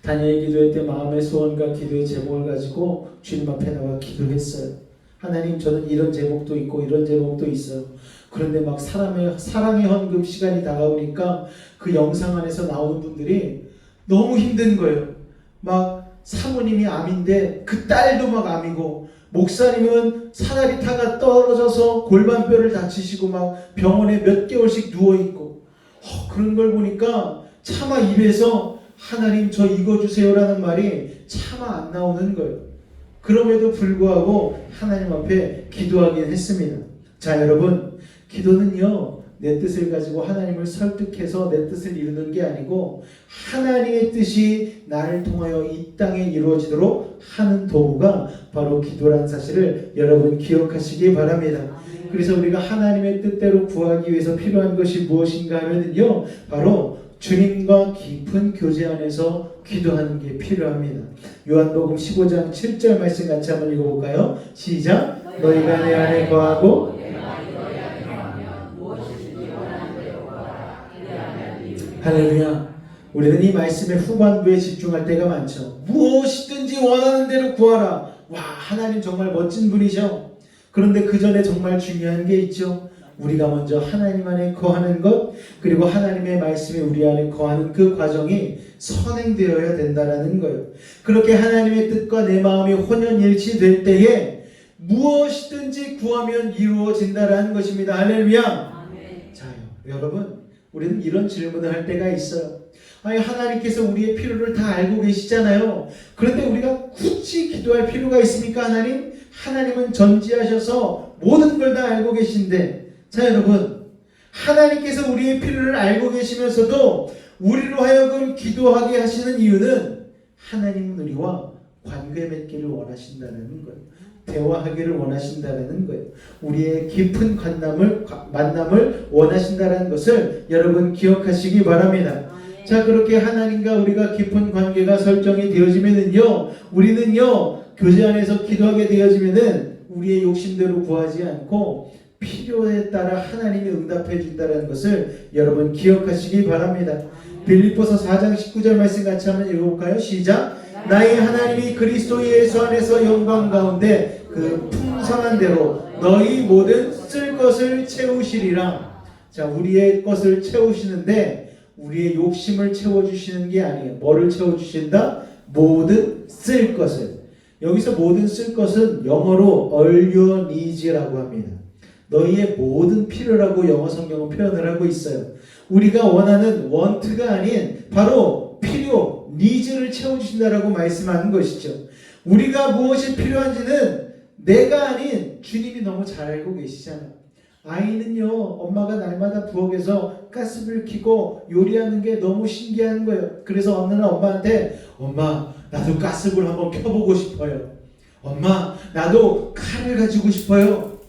다니엘 기도회 때 마음의 소원과 기도의 제목을 가지고 주님 앞에 나와 기도했어요. 하나님, 저는 이런 제목도 있고 이런 제목도 있어요. 그런데 막 사랑의 헌금 시간이 다가오니까 그 영상 안에서 나오는 분들이 너무 힘든 거예요. 막 사모님이 암인데 그 딸도 막 암이고, 목사님은 사다리 타가 떨어져서 골반뼈를 다치시고 막 병원에 몇 개월씩 누워있고, 그런 걸 보니까 차마 입에서 하나님 저 이거 주세요라는 말이 차마 안 나오는 거예요. 그럼에도 불구하고 하나님 앞에 기도하긴 했습니다. 자, 여러분, 기도는요, 내 뜻을 가지고 하나님을 설득해서 내 뜻을 이루는 게 아니고 하나님의 뜻이 나를 통하여 이 땅에 이루어지도록 하는 도구가 바로 기도라는 사실을 여러분 기억하시기 바랍니다. 그래서 우리가 하나님의 뜻대로 구하기 위해서 필요한 것이 무엇인가 하면요, 바로 주님과 깊은 교제 안에서 기도하는 게 필요합니다. 요한복음 15장 7절 말씀 같이 한번 읽어볼까요? 시작! 너희가 내 안에 거하고 할렐루야. 우리는 이 말씀의 후반부에 집중할 때가 많죠. 무엇이든지 원하는 대로 구하라. 와, 하나님 정말 멋진 분이죠. 그런데 그 전에 정말 중요한 게 있죠. 우리가 먼저 하나님 안에 거하는 것, 그리고 하나님의 말씀이 우리 안에 거하는 그 과정이 선행되어야 된다는 거예요. 그렇게 하나님의 뜻과 내 마음이 혼연일치될 때에 무엇이든지 구하면 이루어진다라는 것입니다. 할렐루야. 아멘. 자, 여러분, 우리는 이런 질문을 할 때가 있어요. 아니, 하나님께서 우리의 필요를 다 알고 계시잖아요. 그런데 우리가 굳이 기도할 필요가 있습니까? 하나님? 하나님은 전지하셔서 모든 걸 다 알고 계신데, 자, 여러분, 하나님께서 우리의 필요를 알고 계시면서도 우리로 하여금 기도하게 하시는 이유는 하나님은 우리와 관계 맺기를 원하신다는 거예요. 대화하기를 원하신다는 거예요. 우리의 깊은 만남을 원하신다는 것을 여러분 기억하시기 바랍니다. 아멘. 자, 그렇게 하나님과 우리가 깊은 관계가 설정이 되어지면은요, 우리는요, 교제 안에서 기도하게 되어지면은 우리의 욕심대로 구하지 않고 필요에 따라 하나님이 응답해 준다는 것을 여러분 기억하시기 바랍니다. 빌립보서 4장 19절 말씀 같이 한번 읽어볼까요? 시작. 나의 하나님이 그리스도 예수 안에서 영광 가운데 그 풍성한 대로 너희 모든 쓸 것을 채우시리라. 자, 우리의 것을 채우시는데 우리의 욕심을 채워주시는 게 아니에요. 뭐를 채워주신다? 모든 쓸 것을. 여기서 모든 쓸 것은 영어로 all your needs라고 합니다. 너희의 모든 필요라고 영어 성경은 표현을 하고 있어요. 우리가 원하는 want가 아닌 바로 필요, needs를 채워주신다라고 말씀하는 것이죠. 우리가 무엇이 필요한지는 내가 아닌 주님이 너무 잘 알고 계시잖아요. 아이는요, 엄마가 날마다 부엌에서 가스불 켜고 요리하는 게 너무 신기한 거예요. 그래서 어느 날 엄마한테, 엄마, 나도 가스불 한번 켜보고 싶어요. 엄마, 나도 칼을 가지고 싶어요.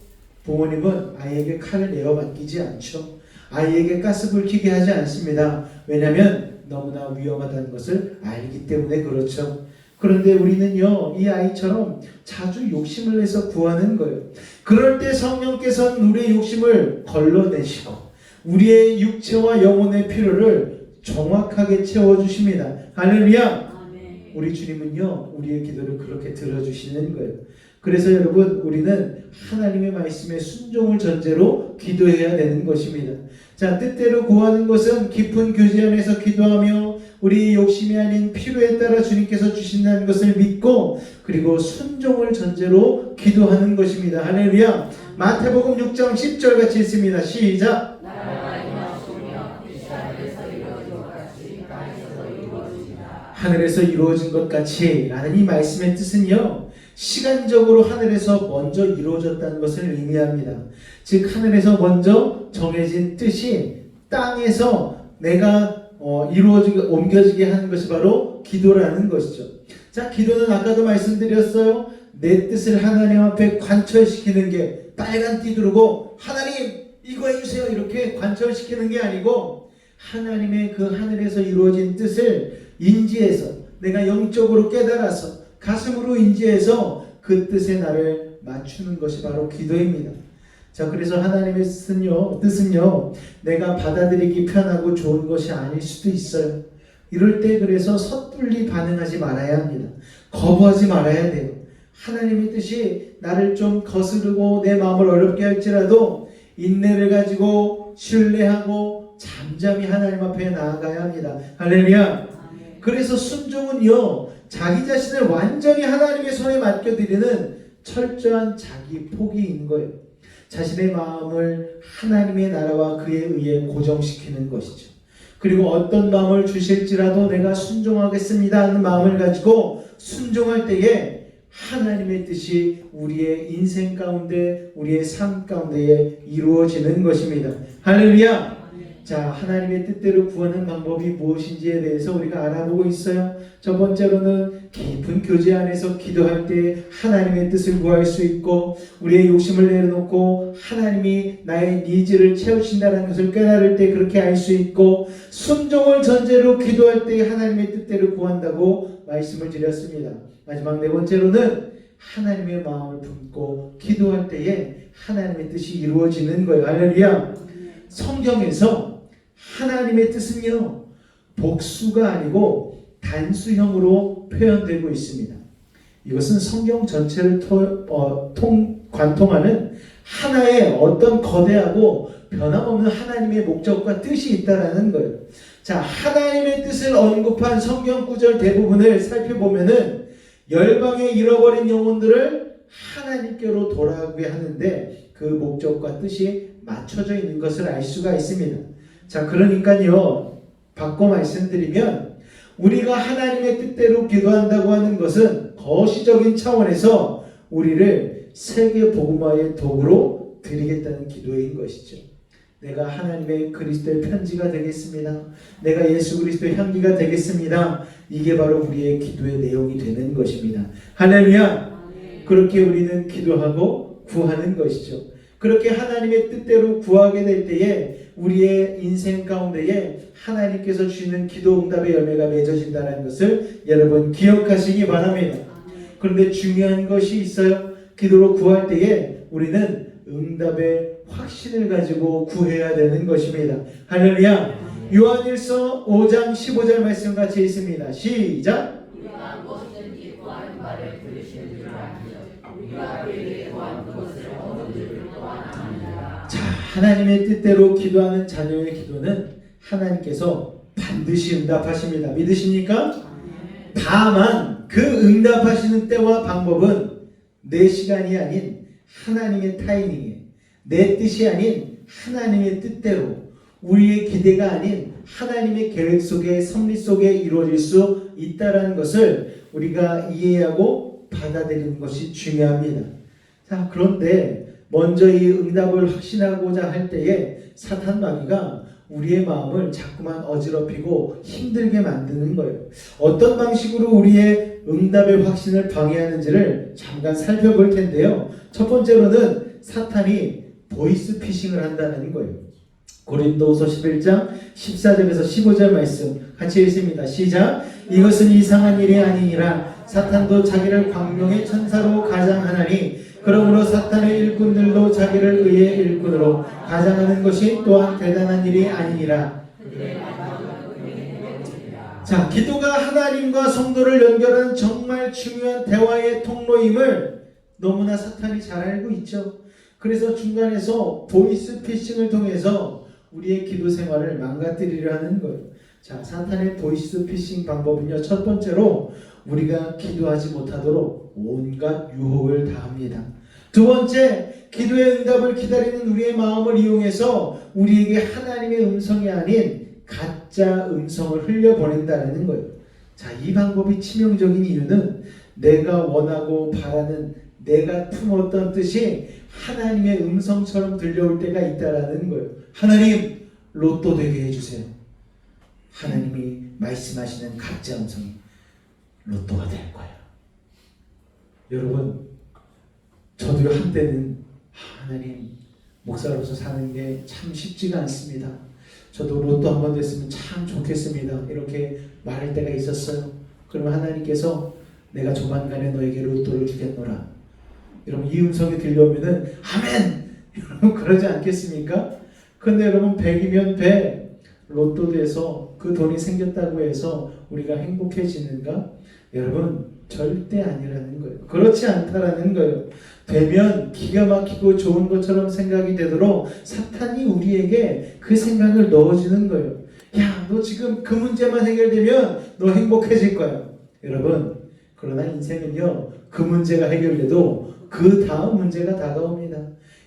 부모님은 아이에게 칼을 내어 맡기지 않죠. 아이에게 가스불 켜게 하지 않습니다. 왜냐하면 너무나 위험하다는 것을 알기 때문에 그렇죠. 그런데 우리는요, 이 아이처럼 자주 욕심을 내서 구하는 거예요. 그럴 때 성령께서는 우리의 욕심을 걸러내셔 우리의 육체와 영혼의 필요를 정확하게 채워주십니다. 할렐루야. 아멘. 우리 주님은요, 우리의 기도를 그렇게 들어주시는 거예요. 그래서 여러분, 우리는 하나님의 말씀에 순종을 전제로 기도해야 되는 것입니다. 자, 뜻대로 구하는 것은 깊은 교제 안에서 기도하며 우리 욕심이 아닌 필요에 따라 주님께서 주신다는 것을 믿고, 그리고 순종을 전제로 기도하는 것입니다. 할렐루야. 마태복음 6장 10절 같이 읽습니다. 시작. 나라가 임하시며 이 하늘에서 이루어진 것 같이 땅에서도 이루어지리라. 하늘에서 이루어진 것 같이 라는 이 말씀의 뜻은요, 시간적으로 하늘에서 먼저 이루어졌다는 것을 의미합니다. 즉, 하늘에서 먼저 정해진 뜻이 땅에서 내가 옮겨지게 하는 것이 바로 기도라는 것이죠. 자, 기도는 아까도 말씀드렸어요. 내 뜻을 하나님 앞에 관철시키는 게 빨간 띠 두르고 하나님 이거 해주세요 이렇게 관철시키는 게 아니고, 하나님의 그 하늘에서 이루어진 뜻을 인지해서 내가 영적으로 깨달아서 가슴으로 인지해서 그 뜻에 나를 맞추는 것이 바로 기도입니다. 자, 그래서 하나님의 뜻은요, 내가 받아들이기 편하고 좋은 것이 아닐 수도 있어요. 이럴 때 그래서 섣불리 반응하지 말아야 합니다. 거부하지 말아야 돼요. 하나님의 뜻이 나를 좀 거스르고 내 마음을 어렵게 할지라도 인내를 가지고 신뢰하고 잠잠히 하나님 앞에 나아가야 합니다. 할렐루야. 아멘. 그래서 순종은요, 자기 자신을 완전히 하나님의 손에 맡겨드리는 철저한 자기 포기인 거예요. 자신의 마음을 하나님의 나라와 그에 의해 고정시키는 것이죠. 그리고 어떤 마음을 주실지라도 내가 순종하겠습니다 하는 마음을 가지고 순종할 때에 하나님의 뜻이 우리의 인생 가운데, 우리의 삶 가운데에 이루어지는 것입니다. 할렐루야. 자, 하나님의 뜻대로 구하는 방법이 무엇인지에 대해서 우리가 알아보고 있어요. 첫 번째로는 깊은 교제 안에서 기도할 때 하나님의 뜻을 구할 수 있고, 우리의 욕심을 내려놓고 하나님이 나의 니즈를 채우신다는 것을 깨달을 때 그렇게 알 수 있고, 순종을 전제로 기도할 때 하나님의 뜻대로 구한다고 말씀을 드렸습니다. 마지막 네 번째로는 하나님의 마음을 품고 기도할 때에 하나님의 뜻이 이루어지는 거예요. 할렐루야. 성경에서 하나님의 뜻은요, 복수가 아니고 단수형으로 표현되고 있습니다. 이것은 성경 전체를 관통하는 하나의 어떤 거대하고 변함없는 하나님의 목적과 뜻이 있다라는 거예요. 자, 하나님의 뜻을 언급한 성경 구절 대부분을 살펴보면은 열방의 잃어버린 영혼들을 하나님께로 돌아가게 하는데 그 목적과 뜻이 맞춰져 있는 것을 알 수가 있습니다. 자, 그러니까요, 바꿔 말씀드리면 우리가 하나님의 뜻대로 기도한다고 하는 것은 거시적인 차원에서 우리를 세계 복음화의 도구로 드리겠다는 기도인 것이죠. 내가 하나님의 그리스도의 편지가 되겠습니다. 내가 예수 그리스도의 향기가 되겠습니다. 이게 바로 우리의 기도의 내용이 되는 것입니다. 할렐루야! 그렇게 우리는 기도하고 구하는 것이죠. 그렇게 하나님의 뜻대로 구하게 될 때에 우리의 인생 가운데에 하나님께서 주시는 기도 응답의 열매가 맺어진다는 것을 여러분 기억하시기 바랍니다. 그런데 중요한 것이 있어요. 기도로 구할 때에 우리는 응답의 확신을 가지고 구해야 되는 것입니다. 할렐루야! 요한일서 5장 15절 말씀 같이 있습니다. 시작! 우리가 무엇이든지 구하는 바를 들으시는 줄 아시오. 우리가 그에게 구하는 것을 얻을 또한 아니라. 자, 하나님의 뜻대로 기도하는 자녀의 기도는 하나님께서 반드시 응답하십니다. 믿으십니까? 다만 그 응답하시는 때와 방법은 내 시간이 아닌 하나님의 타이밍에, 내 뜻이 아닌 하나님의 뜻대로, 우리의 기대가 아닌 하나님의 계획 속에, 섭리 속에 이루어질 수 있다는 것을 우리가 이해하고 받아들이는 것이 중요합니다. 자, 그런데 먼저 이 응답을 확신하고자 할 때에 사탄 마귀가 우리의 마음을 자꾸만 어지럽히고 힘들게 만드는 거예요. 어떤 방식으로 우리의 응답의 확신을 방해하는지를 잠깐 살펴볼 텐데요. 첫 번째로는 사탄이 보이스 피싱을 한다는 거예요. 고린도후서 11장 14절에서 15절 말씀 같이 읽습니다. 시작! 이것은 이상한 일이 아니니라. 사탄도 자기를 광명의 천사로 가장하나니 그러므로 사탄의 일꾼들도 자기를 의의 일꾼으로 가장하는 것이 또한 대단한 일이 아니니라. 자, 기도가 하나님과 성도를 연결하는 정말 중요한 대화의 통로임을 너무나 사탄이 잘 알고 있죠. 그래서 중간에서 보이스 피싱을 통해서 우리의 기도 생활을 망가뜨리려 하는 거예요. 자, 사탄의 보이스 피싱 방법은요, 첫 번째로 우리가 기도하지 못하도록 온갖 유혹을 다합니다. 두 번째, 기도의 응답을 기다리는 우리의 마음을 이용해서 우리에게 하나님의 음성이 아닌 가짜 음성을 흘려보낸다는 거예요. 자, 이 방법이 치명적인 이유는 내가 원하고 바라는, 내가 품었던 뜻이 하나님의 음성처럼 들려올 때가 있다라는 거예요. 하나님, 로또 되게 해주세요. 하나님이 말씀하시는 가짜 음성이 로또가 될 거야. 여러분, 저도 한때는 하나님, 목사로서 사는 게 참 쉽지가 않습니다. 저도 로또 한 번 됐으면 참 좋겠습니다. 이렇게 말할 때가 있었어요. 그러면 하나님께서 내가 조만간에 너에게 로또를 주겠노라. 여러분, 이 음성이 들려오면은 아멘! 여러분, 그러지 않겠습니까? 근데 여러분, 100이면 100 로또 돼서 그 돈이 생겼다고 해서 우리가 행복해지는가? 여러분, 절대 아니라는 거예요. 그렇지 않다라는 거예요. 되면 기가 막히고 좋은 것처럼 생각이 되도록 사탄이 우리에게 그 생각을 넣어주는 거예요. 야, 너 지금 그 문제만 해결되면 너 행복해질 거야. 여러분, 그러나 인생은요, 그 문제가 해결돼도 그 다음 문제가 다가옵니다.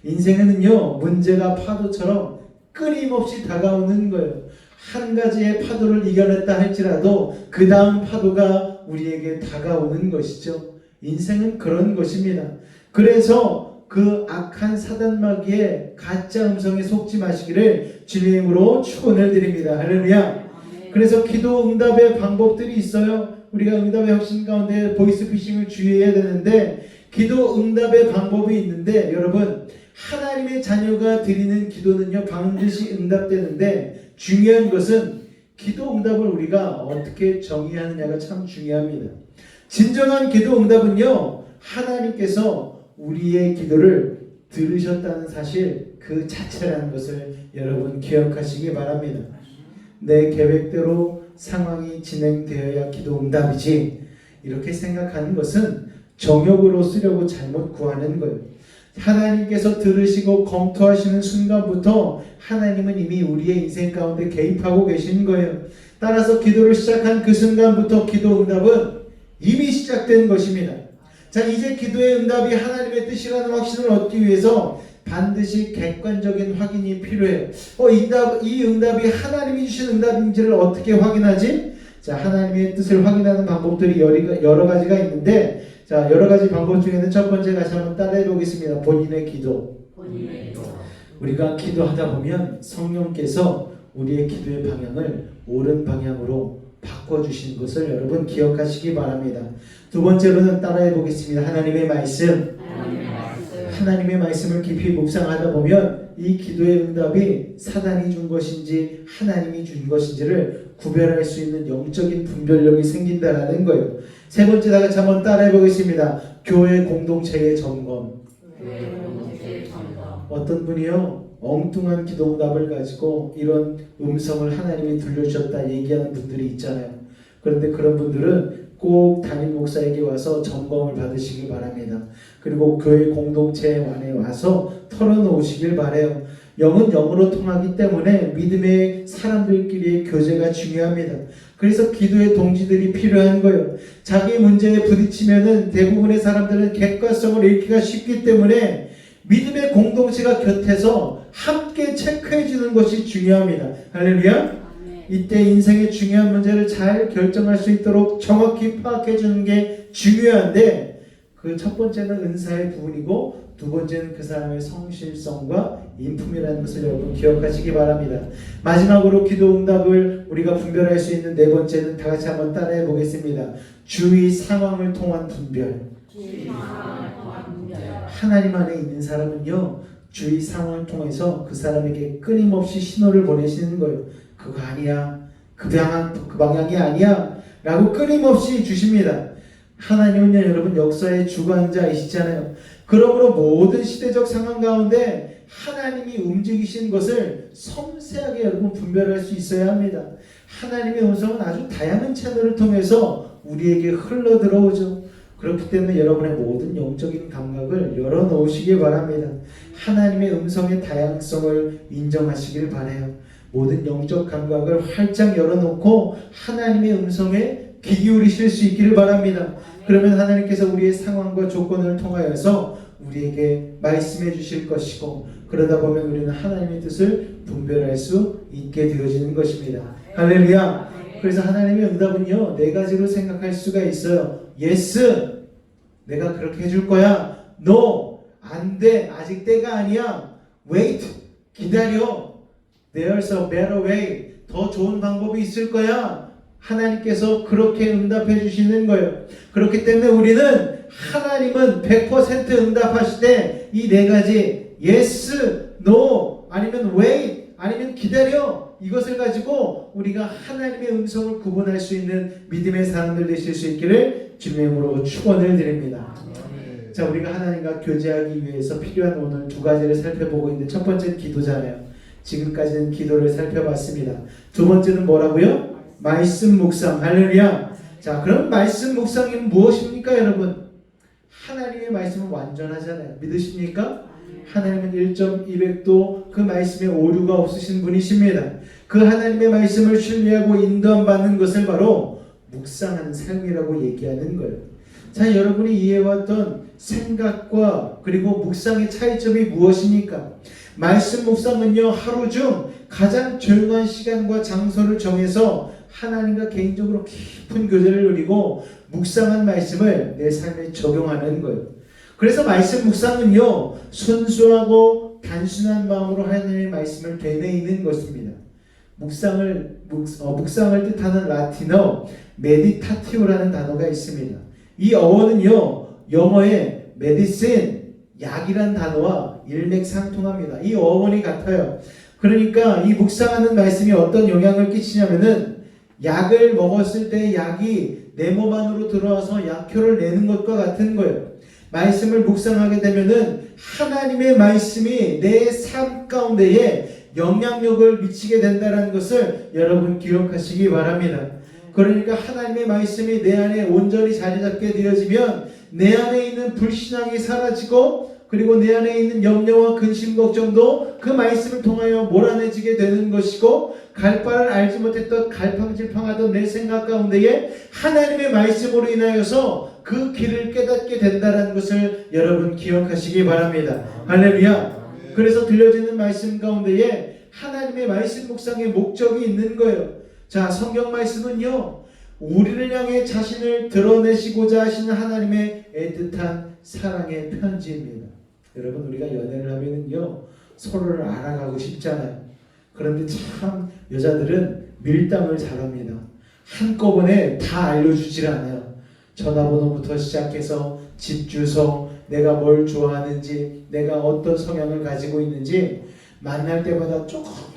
인생에는요, 문제가 파도처럼 끊임없이 다가오는 거예요. 한 가지의 파도를 이겨냈다 할지라도 그 다음 파도가 우리에게 다가오는 것이죠. 인생은 그런 것입니다. 그래서 그 악한 사단마귀의 가짜 음성에 속지 마시기를 주님의 이름으로 축원을 드립니다. 할렐루야. 그래서 기도 응답의 방법들이 있어요. 우리가 응답의 확신 가운데 보이스 피싱을 주의해야 되는데, 기도 응답의 방법이 있는데, 여러분, 하나님의 자녀가 드리는 기도는요, 반드시 응답되는데, 중요한 것은 기도 응답을 우리가 어떻게 정의하느냐가 참 중요합니다. 진정한 기도 응답은요, 하나님께서 우리의 기도를 들으셨다는 사실 그 자체라는 것을 여러분 기억하시기 바랍니다. 내 계획대로 상황이 진행되어야 기도 응답이지, 이렇게 생각하는 것은 정욕으로 쓰려고 잘못 구하는 거예요. 하나님께서 들으시고 검토하시는 순간부터 하나님은 이미 우리의 인생 가운데 개입하고 계신 거예요. 따라서 기도를 시작한 그 순간부터 기도 응답은 이미 시작된 것입니다. 자, 이제 기도의 응답이 하나님의 뜻이라는 확신을 얻기 위해서 반드시 객관적인 확인이 필요해요. 이 응답이 하나님이 주신 응답인지를 어떻게 확인하지? 자, 하나님의 뜻을 확인하는 방법들이 여러 가지가 있는데, 자, 여러 가지 방법 중에는 첫 번째 같이 한번 따라해 보겠습니다. 본인의 기도. 우리가 기도하다 보면 성령께서 우리의 기도의 방향을 옳은 방향으로 바꿔주신 것을 여러분 기억하시기 바랍니다. 두 번째로는 따라해 보겠습니다. 하나님의 말씀. 하나님의 말씀을 깊이 묵상하다 보면 이 기도의 응답이 사단이 준 것인지 하나님이 준 것인지를 구별할 수 있는 영적인 분별력이 생긴다라는 거예요. 세 번째 다 같이 한번 따라해 보겠습니다. 교회 공동체의 점검. 어떤 분이요 엉뚱한 기도 응답을 가지고 이런 음성을 하나님이 들려주셨다 얘기하는 분들이 있잖아요. 그런데 그런 분들은 꼭 담임 목사에게 와서 점검을 받으시길 바랍니다. 그리고 교회 공동체 안에 와서 털어놓으시길 바라요. 영은 영으로 통하기 때문에 믿음의 사람들끼리의 교제가 중요합니다. 그래서 기도의 동지들이 필요한 거예요. 자기 문제에 부딪히면은 대부분의 사람들은 객관성을 잃기가 쉽기 때문에 믿음의 공동체가 곁에서 함께 체크해 주는 것이 중요합니다. 할렐루야. 이때 인생의 중요한 문제를 잘 결정할 수 있도록 정확히 파악해 주는 게 중요한데, 그 첫 번째는 은사의 부분이고 두 번째는 그 사람의 성실성과 인품이라는 것을 여러분 기억하시기 바랍니다. 마지막으로 기도 응답을 우리가 분별할 수 있는 네 번째는 다 같이 한번 따라해 보겠습니다. 주의 상황을 통한 분별. 하나님 안에 있는 사람은요 주의 상황을 통해서 그 사람에게 끊임없이 신호를 보내시는 거예요. 그거 아니야, 그 방향이 아니야 라고 끊임없이 주십니다. 하나님은요 여러분 역사의 주관자이시잖아요. 그러므로 모든 시대적 상황 가운데 하나님이 움직이신 것을 섬세하게 여러분 분별할 수 있어야 합니다. 하나님의 음성은 아주 다양한 채널을 통해서 우리에게 흘러 들어오죠. 그렇기 때문에 여러분의 모든 영적인 감각을 열어놓으시길 바랍니다. 하나님의 음성의 다양성을 인정하시길 바라요. 모든 영적 감각을 활짝 열어놓고 하나님의 음성에 귀 기울이실 수 있기를 바랍니다. 그러면 하나님께서 우리의 상황과 조건을 통하여서 우리에게 말씀해 주실 것이고, 그러다 보면 우리는 하나님의 뜻을 분별할 수 있게 되어지는 것입니다. 할렐루야. 그래서 하나님의 응답은요 네 가지로 생각할 수가 있어요. Yes, 내가 그렇게 해줄 거야. No, 안 돼, 아직 때가 아니야. Wait, 기다려. There's a better way, 더 좋은 방법이 있을 거야. 하나님께서 그렇게 응답해 주시는 거예요. 그렇기 때문에 우리는 하나님은 100% 응답하실 때 이 네 가지 Yes, No, 아니면 Wait, 아니면 기다려, 이것을 가지고 우리가 하나님의 음성을 구분할 수 있는 믿음의 사람들 되실 수 있기를 주님의 이름으로 축원을 드립니다. 자, 우리가 하나님과 교제하기 위해서 필요한 오늘 두 가지를 살펴보고 있는데, 첫 번째는 기도잖아요. 지금까지는 기도를 살펴봤습니다. 두 번째는 뭐라고요? 말씀 묵상. 할렐루야. 자, 그럼 말씀 묵상이 무엇입니까 여러분? 하나님의 말씀은 완전하잖아요. 믿으십니까? 하나님은 1.200도 그 말씀에 오류가 없으신 분이십니다. 그 하나님의 말씀을 신뢰하고 인도받는 것을 바로 묵상하는 삶이라고 얘기하는 거예요. 자, 여러분이 이해해왔던 생각과 그리고 묵상의 차이점이 무엇입니까? 말씀 묵상은요 하루 중 가장 조용한 시간과 장소를 정해서 하나님과 개인적으로 깊은 교제를 누리고 묵상한 말씀을 내 삶에 적용하는 거예요. 그래서 말씀 묵상은요 순수하고 단순한 마음으로 하나님의 말씀을 되뇌이는 것입니다. 묵상을 뜻하는 라틴어 메디타티오라는 단어가 있습니다. 이 어원은요 영어의 메디신, 약이란 단어와 일맥상통합니다. 이 어원이 같아요. 그러니까 이 묵상하는 말씀이 어떤 영향을 끼치냐면은 약을 먹었을 때 약이 내 몸 안으로 들어와서 약효를 내는 것과 같은 거예요. 말씀을 묵상하게 되면은 하나님의 말씀이 내 삶 가운데에 영향력을 미치게 된다는 것을 여러분 기억하시기 바랍니다. 그러니까 하나님의 말씀이 내 안에 온전히 자리 잡게 되어지면 내 안에 있는 불신앙이 사라지고 그리고 내 안에 있는 염려와 근심 걱정도 그 말씀을 통하여 몰아내지게 되는 것이고, 갈 바를 알지 못했던 갈팡질팡하던 내 생각 가운데에 하나님의 말씀으로 인하여서 그 길을 깨닫게 된다는 것을 여러분 기억하시기 바랍니다. 할렐루야. 그래서 들려지는 말씀 가운데에 하나님의 말씀 묵상의 목적이 있는 거예요. 자, 성경 말씀은요, 우리를 향해 자신을 드러내시고자 하시는 하나님의 애틋한 사랑의 편지입니다. 여러분, 우리가 연애를 하면은요, 서로를 알아가고 싶잖아요. 그런데 참 여자들은 밀당을 잘합니다. 한꺼번에 다 알려주질 않아요. 전화번호부터 시작해서 집 주소, 내가 뭘 좋아하는지, 내가 어떤 성향을 가지고 있는지 만날 때마다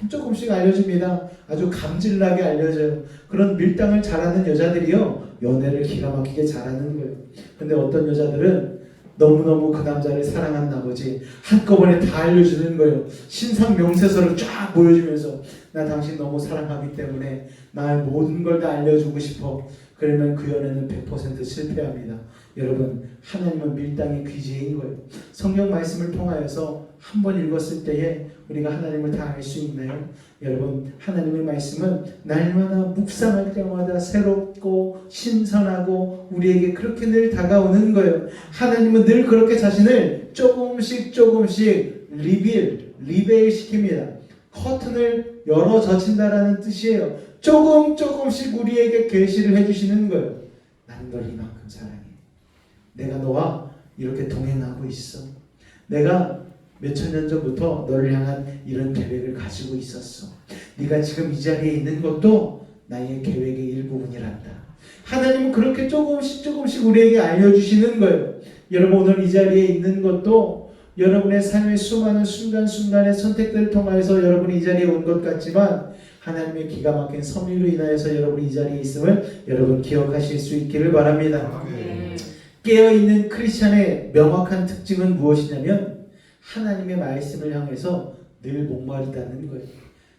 조금씩 알려줍니다. 아주 감질나게 알려줘요. 그런 밀당을 잘하는 여자들이요, 연애를 기가 막히게 잘하는 거예요. 근데 어떤 여자들은 너무너무 그 남자를 사랑한 나머지 한꺼번에 다 알려주는 거예요. 신상명세서를 쫙 보여주면서 나 당신 너무 사랑하기 때문에 나의 모든 걸 다 알려주고 싶어. 그러면 그 연애는 100% 실패합니다. 여러분, 하나님은 밀당의 귀재인 거예요. 성경 말씀을 통하여서 한 번 읽었을 때에 우리가 하나님을 다 알 수 있나요? 여러분, 하나님의 말씀은 날마다 묵상할 때마다 새롭고 신선하고 우리에게 그렇게 늘 다가오는 거예요. 하나님은 늘 그렇게 자신을 조금씩 리베일 시킵니다. 커튼을 열어 젖힌다라는 뜻이에요. 조금씩 우리에게 계시를 해주시는 거예요. 나는 널 이만큼 사랑해. 내가 너와 이렇게 동행하고 있어. 내가 몇천 년 전부터 너를 향한 이런 계획을 가지고 있었어. 네가 지금 이 자리에 있는 것도 나의 계획의 일부분이란다. 하나님은 그렇게 조금씩 우리에게 알려주시는 거예요. 여러분, 오늘 이 자리에 있는 것도 여러분의 삶의 수많은 순간순간의 선택들을 통하여서 여러분이 이 자리에 온 것 같지만 하나님의 기가 막힌 섭리로 인하여서 여러분이 이 자리에 있음을 여러분 기억하실 수 있기를 바랍니다. 깨어있는 크리스찬의 명확한 특징은 무엇이냐면 하나님의 말씀을 향해서 늘 목마르다는 거예요.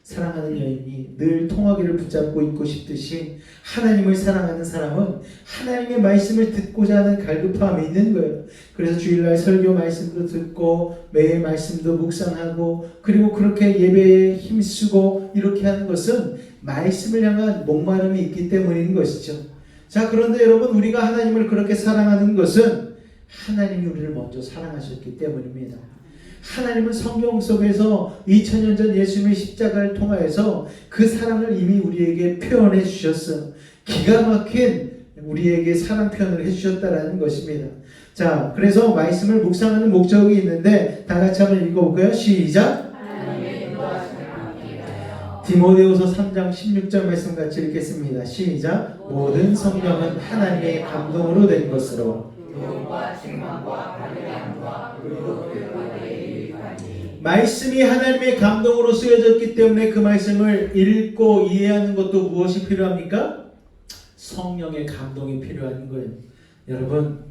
사랑하는 여인이 늘 통화기를 붙잡고 있고 싶듯이 하나님을 사랑하는 사람은 하나님의 말씀을 듣고자 하는 갈급함이 있는 거예요. 그래서 주일날 설교 말씀도 듣고 매일 말씀도 묵상하고 그리고 그렇게 예배에 힘쓰고 이렇게 하는 것은 말씀을 향한 목마름이 있기 때문인 것이죠. 자, 그런데 여러분, 우리가 하나님을 그렇게 사랑하는 것은 하나님이 우리를 먼저 사랑하셨기 때문입니다. 하나님은 성경 속에서 2000년 전 예수님의 십자가를 통하여서 그 사랑을 이미 우리에게 표현해 주셨어요. 기가 막힌 우리에게 사랑 표현을 해주셨다라는 것입니다. 자, 그래서 말씀을 묵상하는 목적이 있는데 다 같이 한번 읽어볼까요? 시작! 디모데후서 3장 16절 말씀 같이 읽겠습니다. 시작! 모든 성경은 하나님의 감동으로 된 것으로 말씀이 하나님의 감동으로 쓰여졌기 때문에 그 말씀을 읽고 이해하는 것도 무엇이 필요합니까? 성령의 감동이 필요한 거예요. 여러분,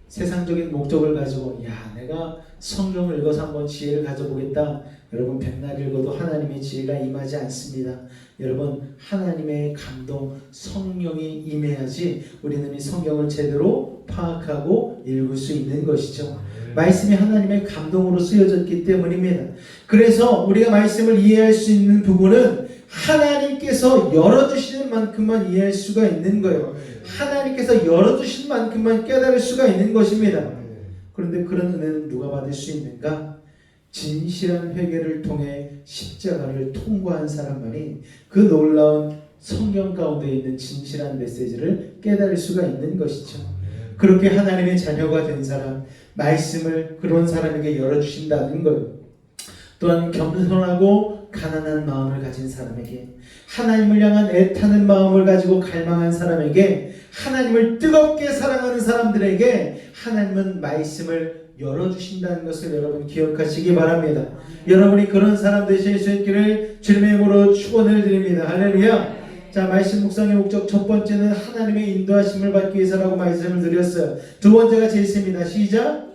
세상적인 목적을 가지고 내가 성경을 읽어서 한번 지혜를 가져보겠다. 여러분, 백날 읽어도 하나님의 지혜가 임하지 않습니다. 여러분, 하나님의 감동, 성령이 임해야지 우리는 이 성경을 제대로 파악하고 읽을 수 있는 것이죠. 말씀이 하나님의 감동으로 쓰여졌기 때문입니다. 그래서 우리가 말씀을 이해할 수 있는 부분은 하나님께서 열어주시는 만큼만 이해할 수가 있는 거예요. 하나님께서 열어주신 만큼만 깨달을 수가 있는 것입니다. 그런데 그런 은혜는 누가 받을 수 있는가? 진실한 회개를 통해 십자가를 통과한 사람만이 그 놀라운 성경 가운데 있는 진실한 메시지를 깨달을 수가 있는 것이죠. 그렇게 하나님의 자녀가 된 사람, 말씀을 그런 사람에게 열어주신다는 거예요. 또한 겸손하고 가난한 마음을 가진 사람에게, 하나님을 향한 애타는 마음을 가지고 갈망한 사람에게, 하나님을 뜨겁게 사랑하는 사람들에게 하나님은 말씀을 열어주신다는 것을 여러분 기억하시기 바랍니다. 여러분이 그런 사람 되실 수 있기를 주님의 이름으로 축원을 드립니다. 할렐루야. 자, 말씀 묵상의 목적 첫 번째는 하나님의 인도하심을 받기 위해서라고 말씀을 드렸어요. 두 번째가 제일입니다. 시작.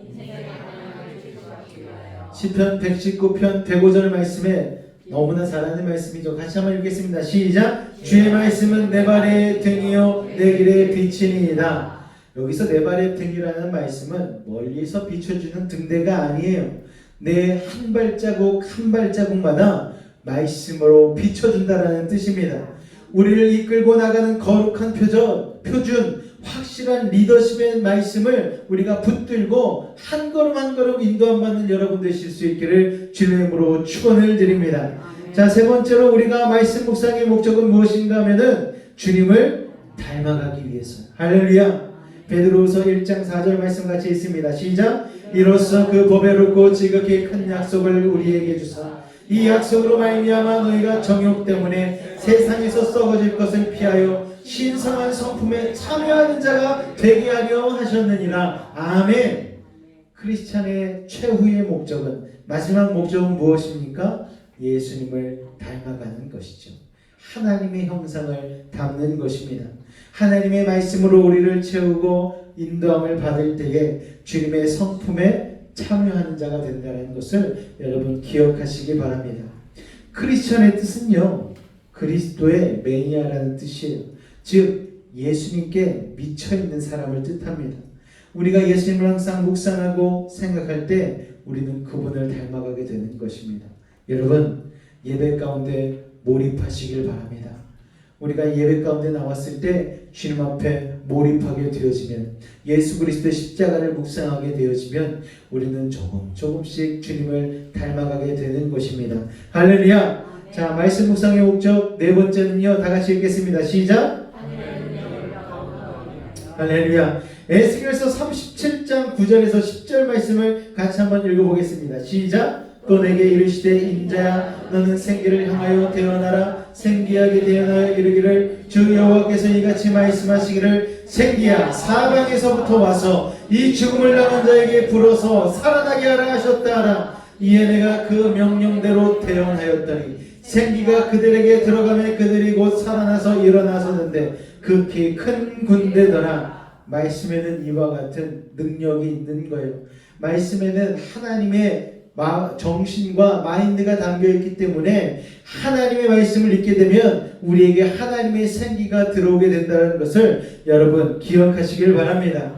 시편 119편 105절 말씀에 너무나 잘하는 말씀이죠. 같이 한번 읽겠습니다. 시작. 주의 말씀은 내 발의 등이요 내 길의 빛이니이다. 여기서 내 발의 등이라는 말씀은 멀리서 비춰주는 등대가 아니에요. 내 한 발자국 한 발자국마다 말씀으로 비춰준다라는 뜻입니다. 우리를 이끌고 나가는 거룩한 표준, 확실한 리더십의 말씀을 우리가 붙들고 한 걸음 한 걸음 인도함 받는 여러분 되실 수 있기를 주님의 이름으로 축원을 드립니다. 자, 세 번째로 우리가 말씀 묵상의 목적은 무엇인가 하면은 주님을 닮아가기 위해서. 할렐루야. 베드로후서 1장 4절 말씀 같이 있습니다. 시작. 이로써 그 보배롭고 지극히 큰 약속을 우리에게 주사 이 약속으로 말미암아 너희가 정욕 때문에 세상에서 썩어질 것을 피하여 신성한 성품에 참여하는 자가 되게 하려 하셨느니라. 아멘. 크리스찬의 최후의 목적은, 마지막 목적은 무엇입니까? 예수님을 닮아가는 것이죠. 하나님의 형상을 담는 것입니다. 하나님의 말씀으로 우리를 채우고 인도함을 받을 때에 주님의 성품에 참여하는 자가 된다는 것을 여러분 기억하시기 바랍니다. 크리스천의 뜻은요, 그리스도의 매니아라는 뜻이에요. 즉 예수님께 미쳐있는 사람을 뜻합니다. 우리가 예수님을 항상 묵상하고 생각할 때 우리는 그분을 닮아가게 되는 것입니다. 여러분, 예배 가운데 몰입하시길 바랍니다. 우리가 예배 가운데 나왔을 때 주님 앞에 몰입하게 되어지면, 예수 그리스도의 십자가를 묵상하게 되어지면 우리는 조금씩 주님을 닮아가게 되는 것입니다. 할렐루야. 자, 말씀 묵상의 목적 네 번째는요, 다 같이 읽겠습니다. 시작. 할렐루야. 에스겔서 37장 9절에서 10절 말씀을 같이 한번 읽어보겠습니다. 시작. 또 내게 이르시되 인자야 너는 생기를 향하여 태어나라. 생기하게 태어나여 이르기를 주 여호와께서 이같이 말씀하시기를 생기야 사방에서부터 와서 이 죽음을 당한 자에게 불어서 살아나게 하라 하셨다 하라. 이에 내가 그 명령대로 태어나였더니 생기가 그들에게 들어가매 그들이 곧 살아나서 일어나서는데 극히 큰 군대더라. 말씀에는 이와 같은 능력이 있는 거예요. 말씀에는 하나님의 정신과 마인드가 담겨있기 때문에 하나님의 말씀을 읽게 되면 우리에게 하나님의 생기가 들어오게 된다는 것을 여러분 기억하시길 바랍니다.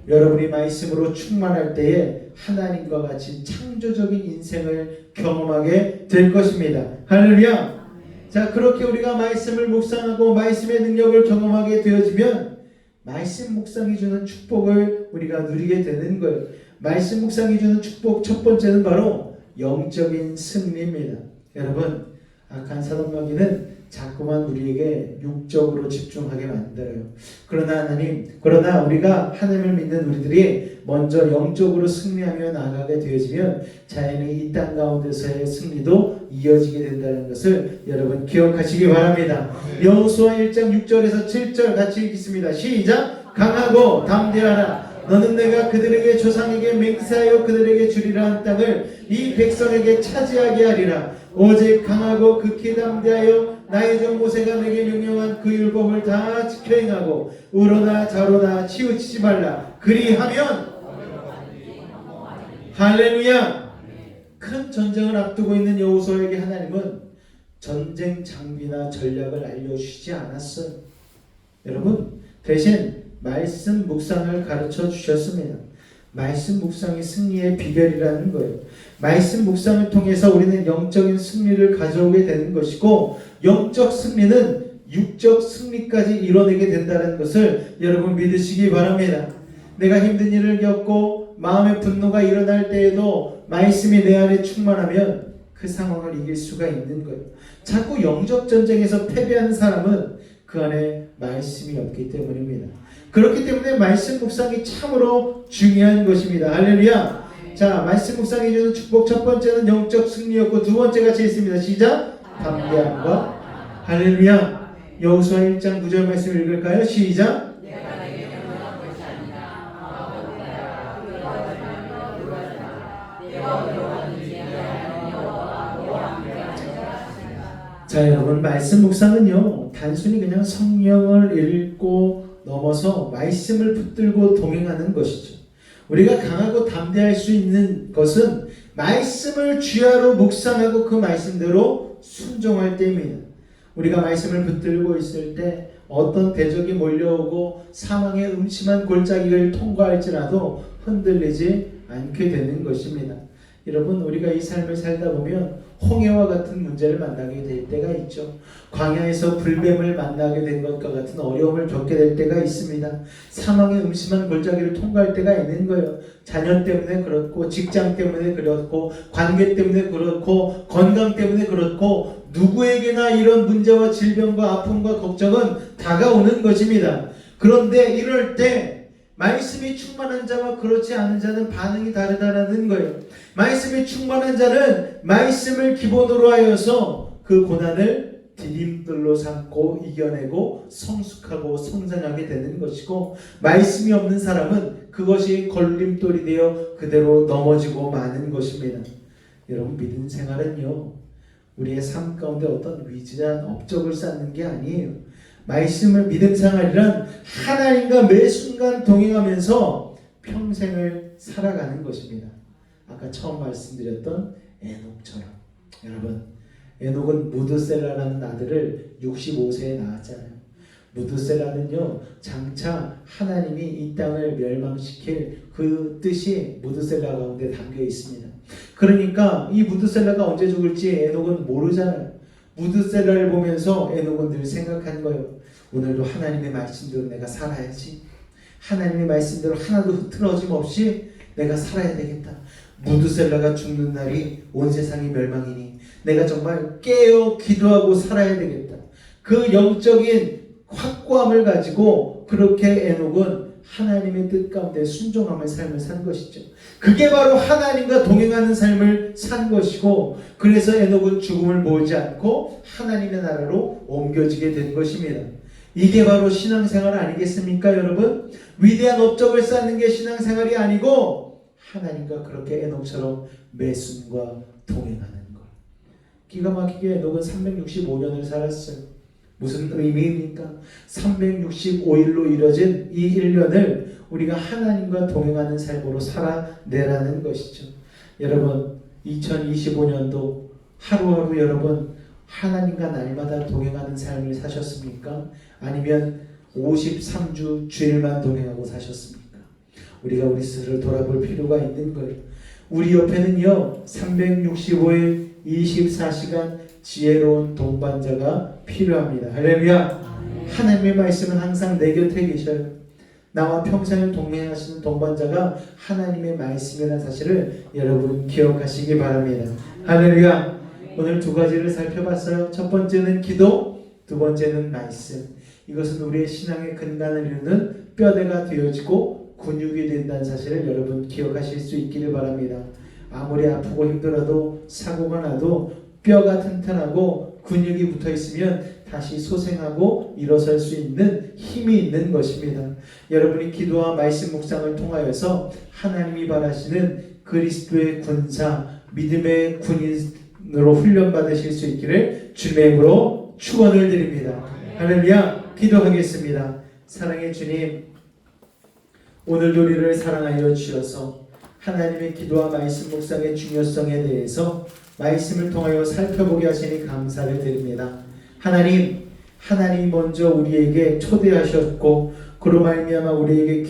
여러분이 말씀으로 충만할 때에 하나님과 같이 창조적인 인생을 경험하게 될 것입니다. 할렐루야. 자, 그렇게 우리가 말씀을 묵상하고 말씀의 능력을 경험하게 되어지면 말씀 묵상이 주는 축복을 우리가 누리게 되는 거예요. 말씀 묵상이 주는 축복 첫 번째는 바로 영적인 승리입니다. 여러분, 악한 사단 마귀는 자꾸만 우리에게 육적으로 집중하게 만들어요. 그러나 우리가 하나님을 믿는 우리들이 먼저 영적으로 승리하며 나아가게 되어지면 자연히 이 땅 가운데서의 승리도 이어지게 된다는 것을 여러분 기억하시기 바랍니다. 여호수아 1장 6절에서 7절 같이 읽겠습니다. 시작. 강하고 담대하라. 너는 내가 그들에게 조상에게 맹세하여 그들에게 주리라 한 땅을 이 백성에게 차지하게 하리라. 오직 강하고 극히 담대하여 나의 종 모세가 내게 명령한 그 율법을 다 지켜 행하고 우로나 좌로나 치우치지 말라. 그리하면 할렐루야. 큰 전쟁을 앞두고 있는 여호수아에게 하나님은 전쟁 장비나 전략을 알려주시지 않았어요. 여러분, 대신 말씀 묵상을 가르쳐 주셨습니다. 말씀 묵상이 승리의 비결이라는 거예요. 말씀 묵상을 통해서 우리는 영적인 승리를 가져오게 되는 것이고, 영적 승리는 육적 승리까지 이뤄내게 된다는 것을 여러분 믿으시기 바랍니다. 내가 힘든 일을 겪고 마음의 분노가 일어날 때에도 말씀이 내 안에 충만하면 그 상황을 이길 수가 있는 거예요. 자꾸 영적 전쟁에서 패배하는 사람은 그 안에 말씀이 없기 때문입니다. 그렇기 때문에 말씀 묵상이 참으로 중요한 것입니다. 할렐루야. 자, 말씀 묵상이 주는 축복 첫 번째는 영적 승리였고, 두 번째 같이 있습니다. 시작. 담대함과 할렐루야. 여호수아 1장 9절 말씀 읽을까요? 시작. 자, 여러분, 말씀 묵상은요 단순히 그냥 성경을 읽고 넘어서 말씀을 붙들고 동행하는 것이죠. 우리가 강하고 담대할 수 있는 것은 말씀을 주야로 묵상하고 그 말씀대로 순종할 때입니다. 우리가 말씀을 붙들고 있을 때 어떤 대적이 몰려오고 사망의 음침한 골짜기를 통과할지라도 흔들리지 않게 되는 것입니다. 여러분, 우리가 이 삶을 살다 보면 홍해와 같은 문제를 만나게 될 때가 있죠. 광야에서 불뱀을 만나게 된 것과 같은 어려움을 겪게 될 때가 있습니다. 사망의 음침한 골짜기를 통과할 때가 있는 거예요. 자녀 때문에 그렇고, 직장 때문에 그렇고, 관계 때문에 그렇고, 건강 때문에 그렇고, 누구에게나 이런 문제와 질병과 아픔과 걱정은 다가오는 것입니다. 그런데 이럴 때 말씀이 충만한 자와 그렇지 않은 자는 반응이 다르다라는 거예요. 말씀이 충만한 자는 말씀을 기본으로 하여서 그 고난을 디딤돌로 삼고 이겨내고 성숙하고 성장하게 되는 것이고, 말씀이 없는 사람은 그것이 걸림돌이 되어 그대로 넘어지고 마는 것입니다. 여러분, 믿음 생활은요, 우리의 삶 가운데 어떤 위대한 업적을 쌓는 게 아니에요. 말씀을 믿음 생활이란 하나님과 매 순간 동행하면서 평생을 살아가는 것입니다. 아까 처음 말씀드렸던 에녹처럼. 여러분, 에녹은 무드셀라라는 아들을 65세에 낳았잖아요. 무드셀라는요, 장차 하나님이 이 땅을 멸망시킬 그 뜻이 무드셀라 가운데 담겨 있습니다. 그러니까 이 무드셀라가 언제 죽을지 에녹은 모르잖아요. 무드셀라를 보면서 에녹은 늘 생각한 거예요. 오늘도 하나님의 말씀대로 내가 살아야지. 하나님의 말씀대로 하나도 흐트러짐 없이 내가 살아야 되겠다. 무드셀라가 죽는 날이 온 세상이 멸망이니 내가 정말 깨어 기도하고 살아야 되겠다. 그 영적인 확고함을 가지고 그렇게 에녹은 하나님의 뜻 가운데 순종함의 삶을 산 것이죠. 그게 바로 하나님과 동행하는 삶을 산 것이고, 그래서 에녹은 죽음을 몰지 않고 하나님의 나라로 옮겨지게 된 것입니다. 이게 바로 신앙생활 아니겠습니까, 여러분? 위대한 업적을 쌓는 게 신앙생활이 아니고 하나님과 그렇게 에녹처럼 매순과 동행하는 것. 기가 막히게 에녹은 365년을 살았어요. 무슨 의미입니까? 365일로 이뤄진 이 1년을 우리가 하나님과 동행하는 삶으로 살아내라는 것이죠. 여러분, 2025년도 하루하루 여러분 하나님과 날마다 동행하는 삶을 사셨습니까? 아니면 53주 주일만 동행하고 사셨습니까? 우리가 우리 스스로를 돌아볼 필요가 있는 거예요. 우리 옆에는요, 365일 24시간 지혜로운 동반자가 필요합니다. 할렐루야. 하나님의 말씀은 항상 내 곁에 계셔요. 나와 평생을 동행하시는 동반자가 하나님의 말씀이라는 사실을 여러분 기억하시기 바랍니다. 할렐루야. 오늘 두 가지를 살펴봤어요. 첫 번째는 기도, 두 번째는 말씀. 이것은 우리의 신앙의 근간을 이루는 뼈대가 되어지고 근육이 된다는 사실을 여러분 기억하실 수 있기를 바랍니다. 아무리 아프고 힘들어도 사고가 나도 뼈가 튼튼하고 근육이 붙어 있으면 다시 소생하고 일어설 수 있는 힘이 있는 것입니다. 여러분이 기도와 말씀 묵상을 통하여서 하나님이 바라시는 그리스도의 군사, 믿음의 군인으로 훈련받으실 수 있기를 주님의 이름으로 축원을 드립니다. 할렐루야. 기도하겠습니다. 사랑의 주님, 오늘도 우리를 사랑하여 주셔서 하나님의 기도와 말씀 묵상의 중요성에 대해서 말씀을 통하여 살펴보게 하시니 감사를 드립니다. 하나님이 먼저 우리에게 초대하셨고 그로 말미암아 우리에게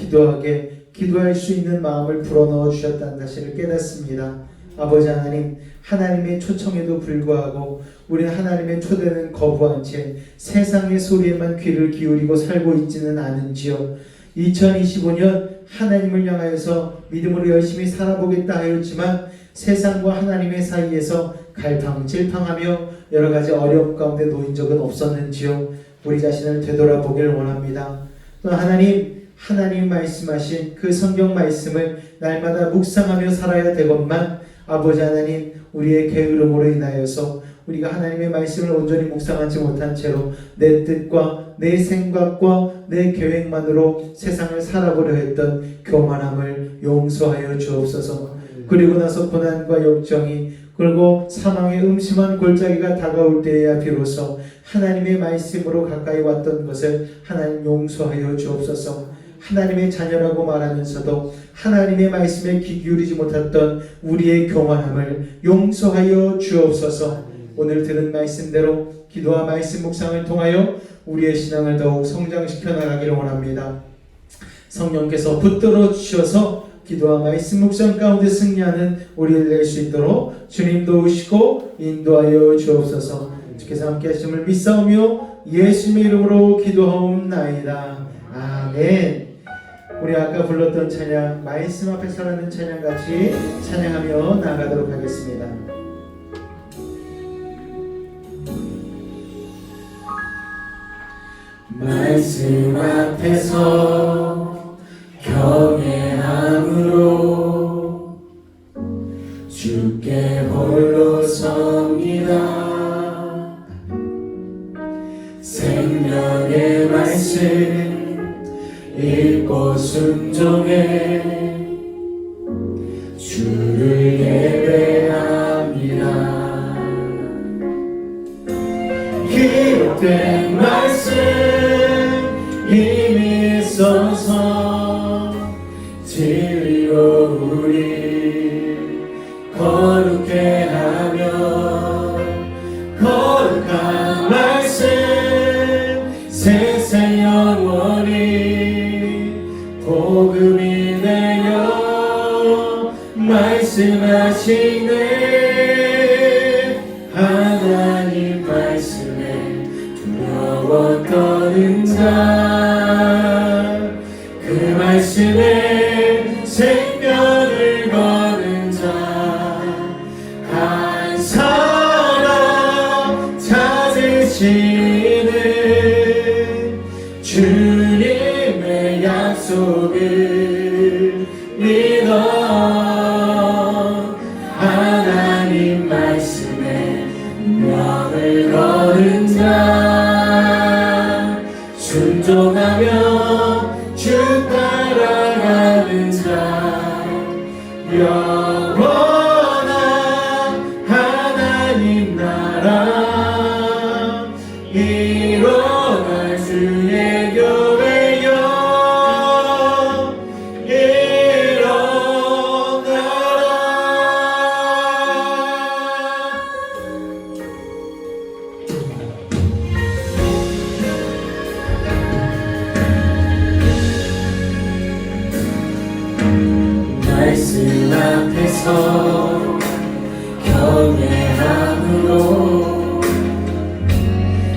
기도할 수 있는 마음을 불어넣어 주셨다는 사실을 깨닫습니다. 아버지 하나님, 하나님의 초청에도 불구하고 우리는 하나님의 초대는 거부한 채 세상의 소리에만 귀를 기울이고 살고 있지는 않은지요. 2025년 하나님을 향하여서 믿음으로 열심히 살아보겠다 하였지만 세상과 하나님의 사이에서 갈팡질팡하며 여러 가지 어려움 가운데 놓인 적은 없었는지요. 우리 자신을 되돌아보길 원합니다. 또 하나님 말씀하신 그 성경 말씀을 날마다 묵상하며 살아야 되건만 아버지 하나님, 우리의 게으름으로 인하여서 우리가 하나님의 말씀을 온전히 묵상하지 못한 채로 내 뜻과 내 생각과 내 계획만으로 세상을 살아보려 했던 교만함을 용서하여 주옵소서. 그리고 나서 고난과 역정이 그리고 사망의 음침한 골짜기가 다가올 때에야 비로소 하나님의 말씀으로 가까이 왔던 것을 하나님 용서하여 주옵소서. 하나님의 자녀라고 말하면서도 하나님의 말씀에 귀 기울이지 못했던 우리의 교만함을 용서하여 주옵소서. 오늘 들은 말씀대로 기도와 말씀 묵상을 통하여 우리의 신앙을 더욱 성장시켜 나가기를 원합니다. 성령께서 붙들어 주셔서 기도와 말씀 묵상 가운데 승리하는 우리를 낼 수 있도록 주님 도우시고 인도하여 주옵소서. 주께서 함께 하심을 믿사오며 예수님의 이름으로 기도하옵나이다. 아멘. 우리 아까 불렀던 찬양, 말씀 앞에 서라는 찬양 같이 찬양하며 나아가도록 하겠습니다. 말씀 앞에서 경외함으로 주께 홀로 섭니다. 생명의 말씀 읽고 순종해 주를 예배합니다. 기록된 말씀 힘이 있어서 진리로 우리 거룩해 하며 거룩한 말씀 세세 영원히 복음이 되어 말씀하시네. 하나님 말씀에 두려워 떠는 자, 그 말씀에 생명을 거는 자, 한 사람 찾으시는 주님의 약속을 믿어 하나님 말씀에 명을 거는 자, 순종하며 주 따라가는 자, 영원한 하나님 나라 일어날 주의 교회여 일어나라. 말씀 앞에서 경외함으로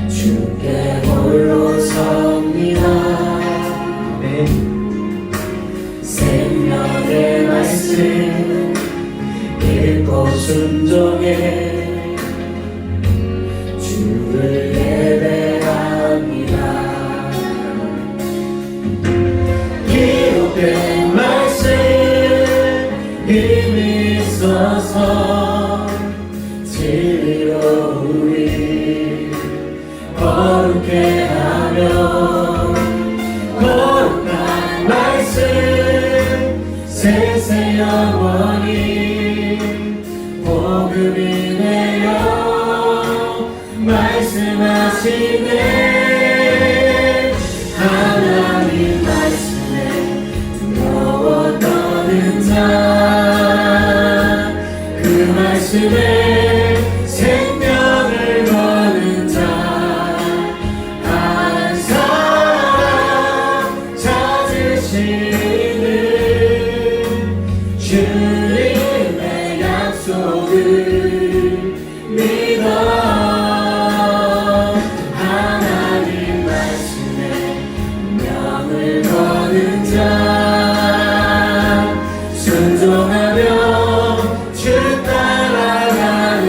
주께 홀로 섭니다. 네. 생명의 말씀 읽고 순종해 주를 예배합니다. 기록된 말씀 힘이 있어서 진리로 우리 거룩해 하며 거룩한 말씀 세세 영원히 복음이 되어 말씀하시네. 하나님 말씀에 두려워 떠는 자, 그 말씀에 생명을 거는 자, 한 사람 찾으시는 주님의 약속을 믿어 하나님 말씀에 명을 거는 자, 순종하며 주 따라가는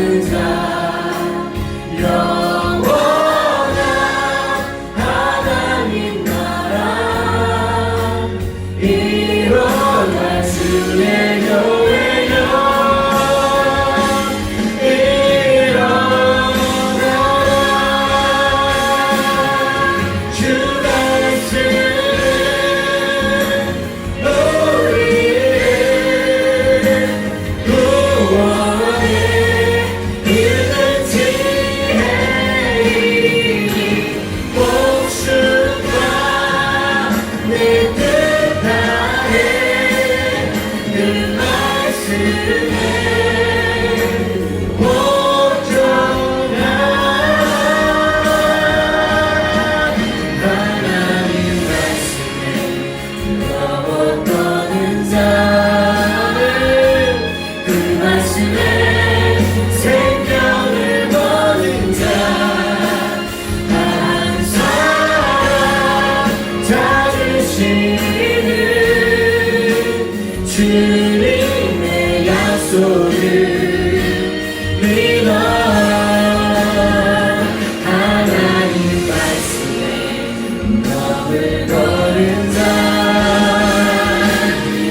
명을 거는 자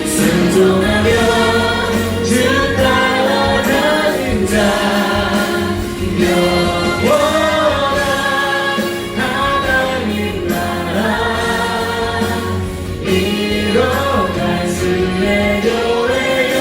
순종하며 주 따라가는 자 영원한 하나님 나라 이뤄갈 수의 교회여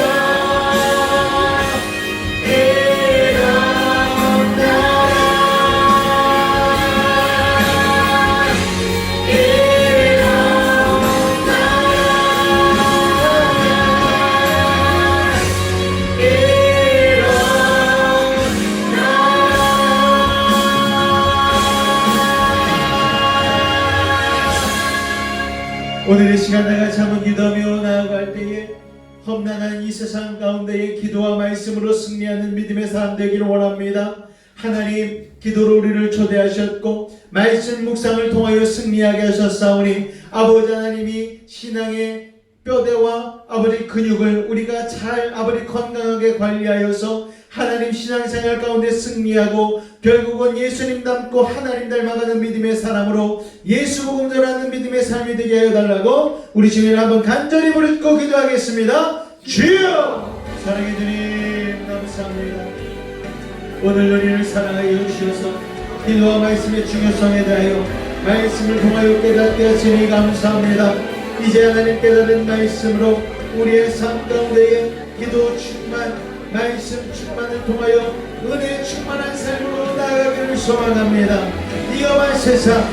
오늘 이 시간 내가 참은 기도하며 나아갈 때에 험난한 이 세상 가운데에 기도와 말씀으로 승리하는 믿음의 사람 되기를 원합니다. 하나님 기도로 우리를 초대하셨고 말씀 묵상을 통하여 승리하게 하셨사오니 아버지 하나님이 신앙의 뼈대와 아버지 근육을 우리가 잘 아버지 건강하게 관리하여서 하나님 신앙생활 가운데 승리하고 결국은 예수님 닮고 하나님 닮아가는 믿음의 사람으로 예수 복음 전하는 믿음의 삶이 되게 하여 달라고 우리 주님을 한번 간절히 부르고 기도하겠습니다. 주여 사랑해 주님 감사합니다. 오늘 우리를 사랑하여 주셔서 기도와 말씀의 중요성에 대하여 말씀을 통하여 깨닫게 하시니 감사합니다. 이제 하나님 깨달은 말씀으로 우리의 삶 가운데에 기도 충만 말씀 충만을 통하여 은혜 충만한 삶으로 나아가기를 소망합니다. 위험한 세상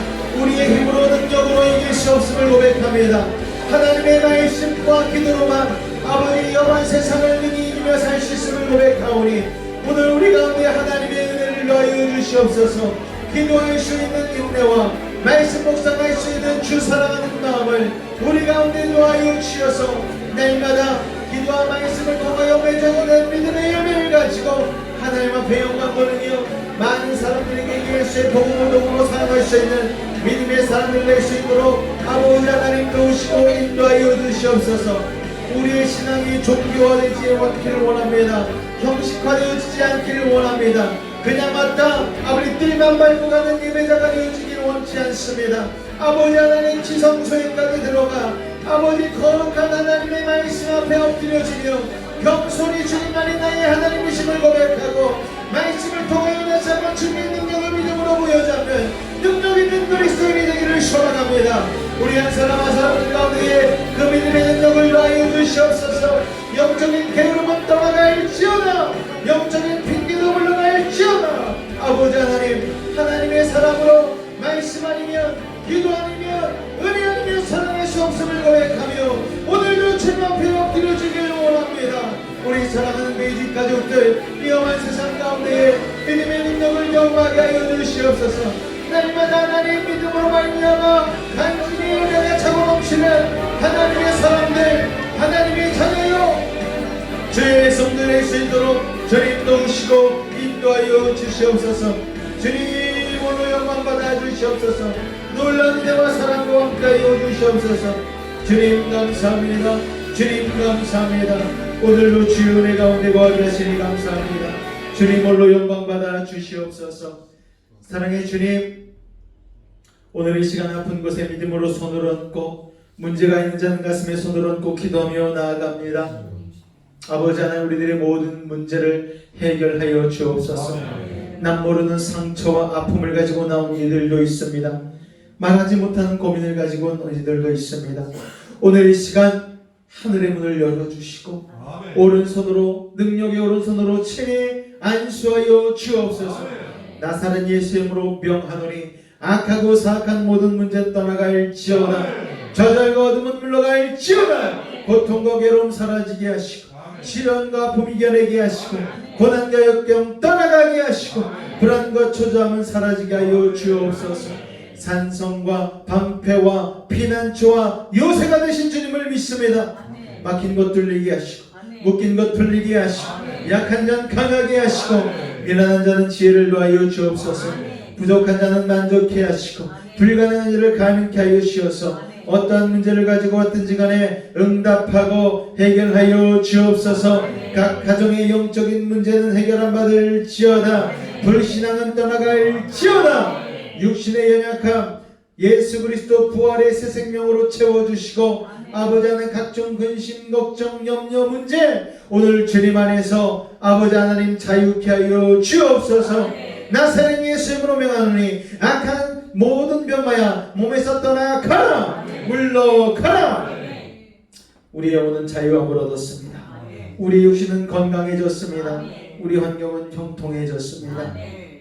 우리의 힘으로 능력으로 이길 수 없음을 고백합니다. 하나님의 말씀과 기도로만 아버지 위험한 세상을 능히 이기며 살 수 있음을 고백하오니 오늘 우리 가운데 하나님의 은혜를 더하여 주시옵소서. 기도할 수 있는 인내와 말씀 묵상할 수 있는 주 사랑하는 마음을 우리 가운데 더하여 주셔서 날마다 기도와 말씀을 통하여 맺어오는 믿음의 열매를 가지고 하나님 앞에 영광 돌리며 많은 사람들에게 예수의 복음을 도구로 사용할 수 있는 믿음의 사람을 낼 수 있도록 아버지 하나님 도우시고 인도하여 주시옵소서. 우리의 신앙이 종교화되지 않기를 원합니다. 형식화되어지지 않기를 원합니다. 그냥 왔다 아버지 뜰만 밟고 가는 예배자가 되어지기를 원치 않습니다. 아버지 하나님 지성소에까지 들어가 아버지 거룩한 하나님의 말씀 앞에 엎드려지며 겸손히 주님만이 나의 하나님이심을 고백하고 말씀을 통하여 다시 한번 주님의 능력을 믿음으로 보여자면 능력 있는 그리스도인이 되기를 소망합니다. 우리 한 사람 한 사람 가운데에 그 믿음의 능력을 더하여 주시옵소서. 영적인 게으름은 떠나갈지어다 영적인 핑계도 물러갈지어다. 아버지 하나님 하나님의 사랑으로 말씀 아니면 기도 아니면 은혜 아니면 사랑할 수 없음을 고백하며 오늘도 주님 앞에 엎드려지기를 원합니다. 우리 사랑하는 매직 가족들 위험한 세상 가운데 믿음의 능력을 영화하게 하여 주시옵소서. 날마다 하나님 믿음으로 말미암아 단순히 은혜가 차고 넘치는 하나님의 사람들 하나님의 자녀요 주의 성들 낼 수 있도록 주님 도우시고 인도하여 주시옵소서. 주님 오늘 영광 받아 주시옵소서. 놀라운 대와 사랑과 함께하여 주시옵소서. 주님 감사합니다. 주님 감사합니다. 오늘도 주의 은혜 가운데 거하게 하시니 감사합니다. 주님 홀로 영광 받아 주시옵소서. 사랑의 주님 오늘 이 시간 아픈 곳에 믿음으로 손을 얹고 문제가 있는 자는 가슴에 손을 얹고 기도하며 나아갑니다. 아버지 하나님 우리들의 모든 문제를 해결하여 주옵소서. 남 모르는 상처와 아픔을 가지고 나온 이들도 있습니다. 말하지 못하는 고민을 가지고 온 이들도 있습니다. 오늘 이 시간 하늘의 문을 열어주시고 오른손으로 능력의 오른손으로 친히 안수하여 주옵소서. 나사렛 예수의 이름으로 명하노니 악하고 사악한 모든 문제 떠나갈지어다. 저절과 어둠은 물러갈지어다. 고통과 괴로움 사라지게 하시고 시련과 아픔 이겨내게 하시고 고난과 역경 떠나가게 하시고 불안과 초조함은 사라지게 하여 주옵소서. 산성과 방패와 피난처와 요새가 되신 주님을 믿습니다. 막힌 것 뚫리게 하시고 묶인 것 풀리게 하시고 약한 자는 강하게 하시고 미련한 자는 지혜를 더하여 주옵소서. 부족한 자는 만족해 하시고 불가능한 일을 가능케 하여 주셔서 어떠한 문제를 가지고 왔든지 간에 응답하고 해결하여 주옵소서. 각 가정의 영적인 문제는 해결함 받을지어다. 불신앙은 떠나갈지어다. 육신의 연약함 예수 그리스도 부활의 새 생명으로 채워주시고 아버지 하나님 각종 근심 걱정 염려 문제 오늘 주님 안에서 아버지 하나님 자유케 하여 주옵소서. 나사렛 예수 이름으로 명하노니 악한 모든 병마야 몸에서 떠나가라. 물러가라. 우리의 영혼은 자유함을 얻었습니다. 우리 육신은 건강해졌습니다. 우리 환경은 형통해졌습니다.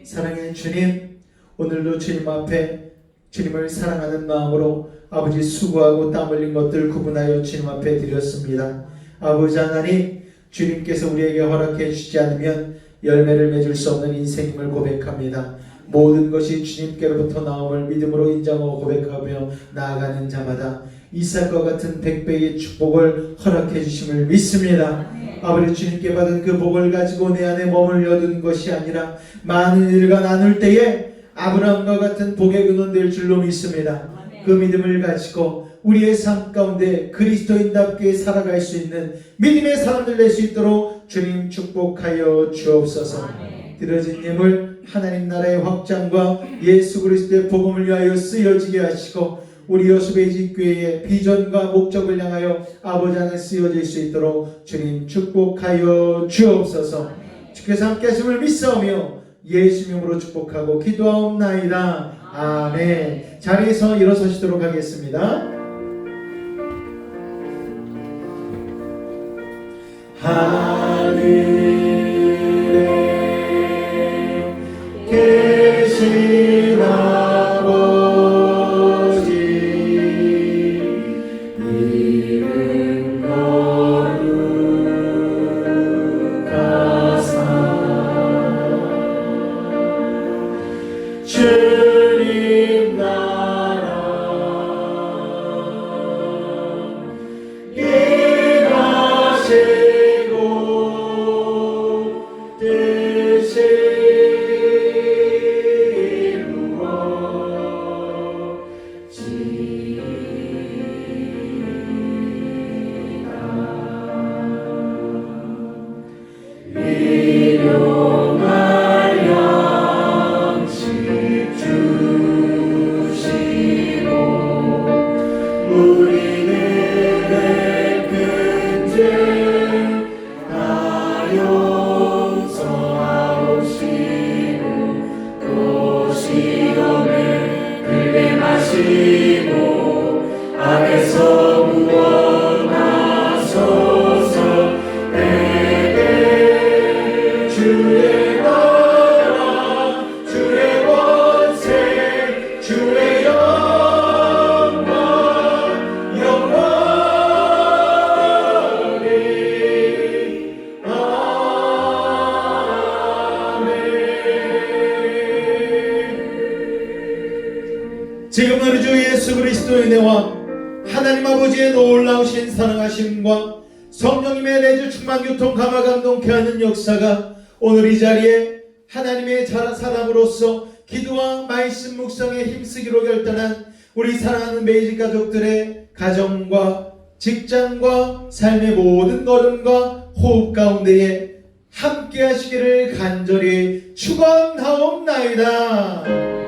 사랑의 주님, 오늘도 주님 앞에 주님을 사랑하는 마음으로 아버지 수고하고 땀 흘린 것들 구분하여 주님 앞에 드렸습니다. 아버지 하나님, 주님께서 우리에게 허락해 주시지 않으면 열매를 맺을 수 없는 인생임을 고백합니다. 모든 것이 주님께로부터 나옴을 믿음으로 인정하고 고백하며 나아가는 자마다 이삭과 같은 100배의 축복을 허락해 주심을 믿습니다. 아버지 주님께 받은 그 복을 가지고 내 안에 머물러 둔 것이 아니라 많은 일과 나눌 때에 아브라함과 같은 복의 근원 될 줄로 믿습니다. 그 믿음을 가지고 우리의 삶 가운데 그리스도인답게 살아갈 수 있는 믿음의 사람들 될 수 있도록 주님 축복하여 주옵소서. 들어진 예물 하나님 나라의 확장과 예수 그리스도의 복음을 위하여 쓰여지게 하시고 우리 여수베이직교회의 비전과 목적을 향하여 아버지 안에 쓰여질 수 있도록 주님 축복하여 주옵소서. 주께서 함께 하심을 믿사오며 예수 이름으로 축복하고 기도하옵나이다. 아멘. 자리에서 일어서시도록 하겠습니다. 하늘에 계신 아버지 이름 거룩하사 주님 나라 임하시고 뜻이 악에서 구원하소서. 내게 주의 나라 주의 권세 주의 영광 영원히 아멘. 지금 우리 주 예수 그리스도의 은혜와 하나님 아버지의 놀라우신 사랑하심과 성령님의 내주 충만 교통 감화 감동케 하는 역사가 오늘 이 자리에 하나님의 사람으로서 기도와 말씀 묵상에 힘쓰기로 결단한 우리 사랑하는 베이직 가족들의 가정과 직장과 삶의 모든 걸음과 호흡 가운데에 함께 하시기를 간절히 축원하옵나이다.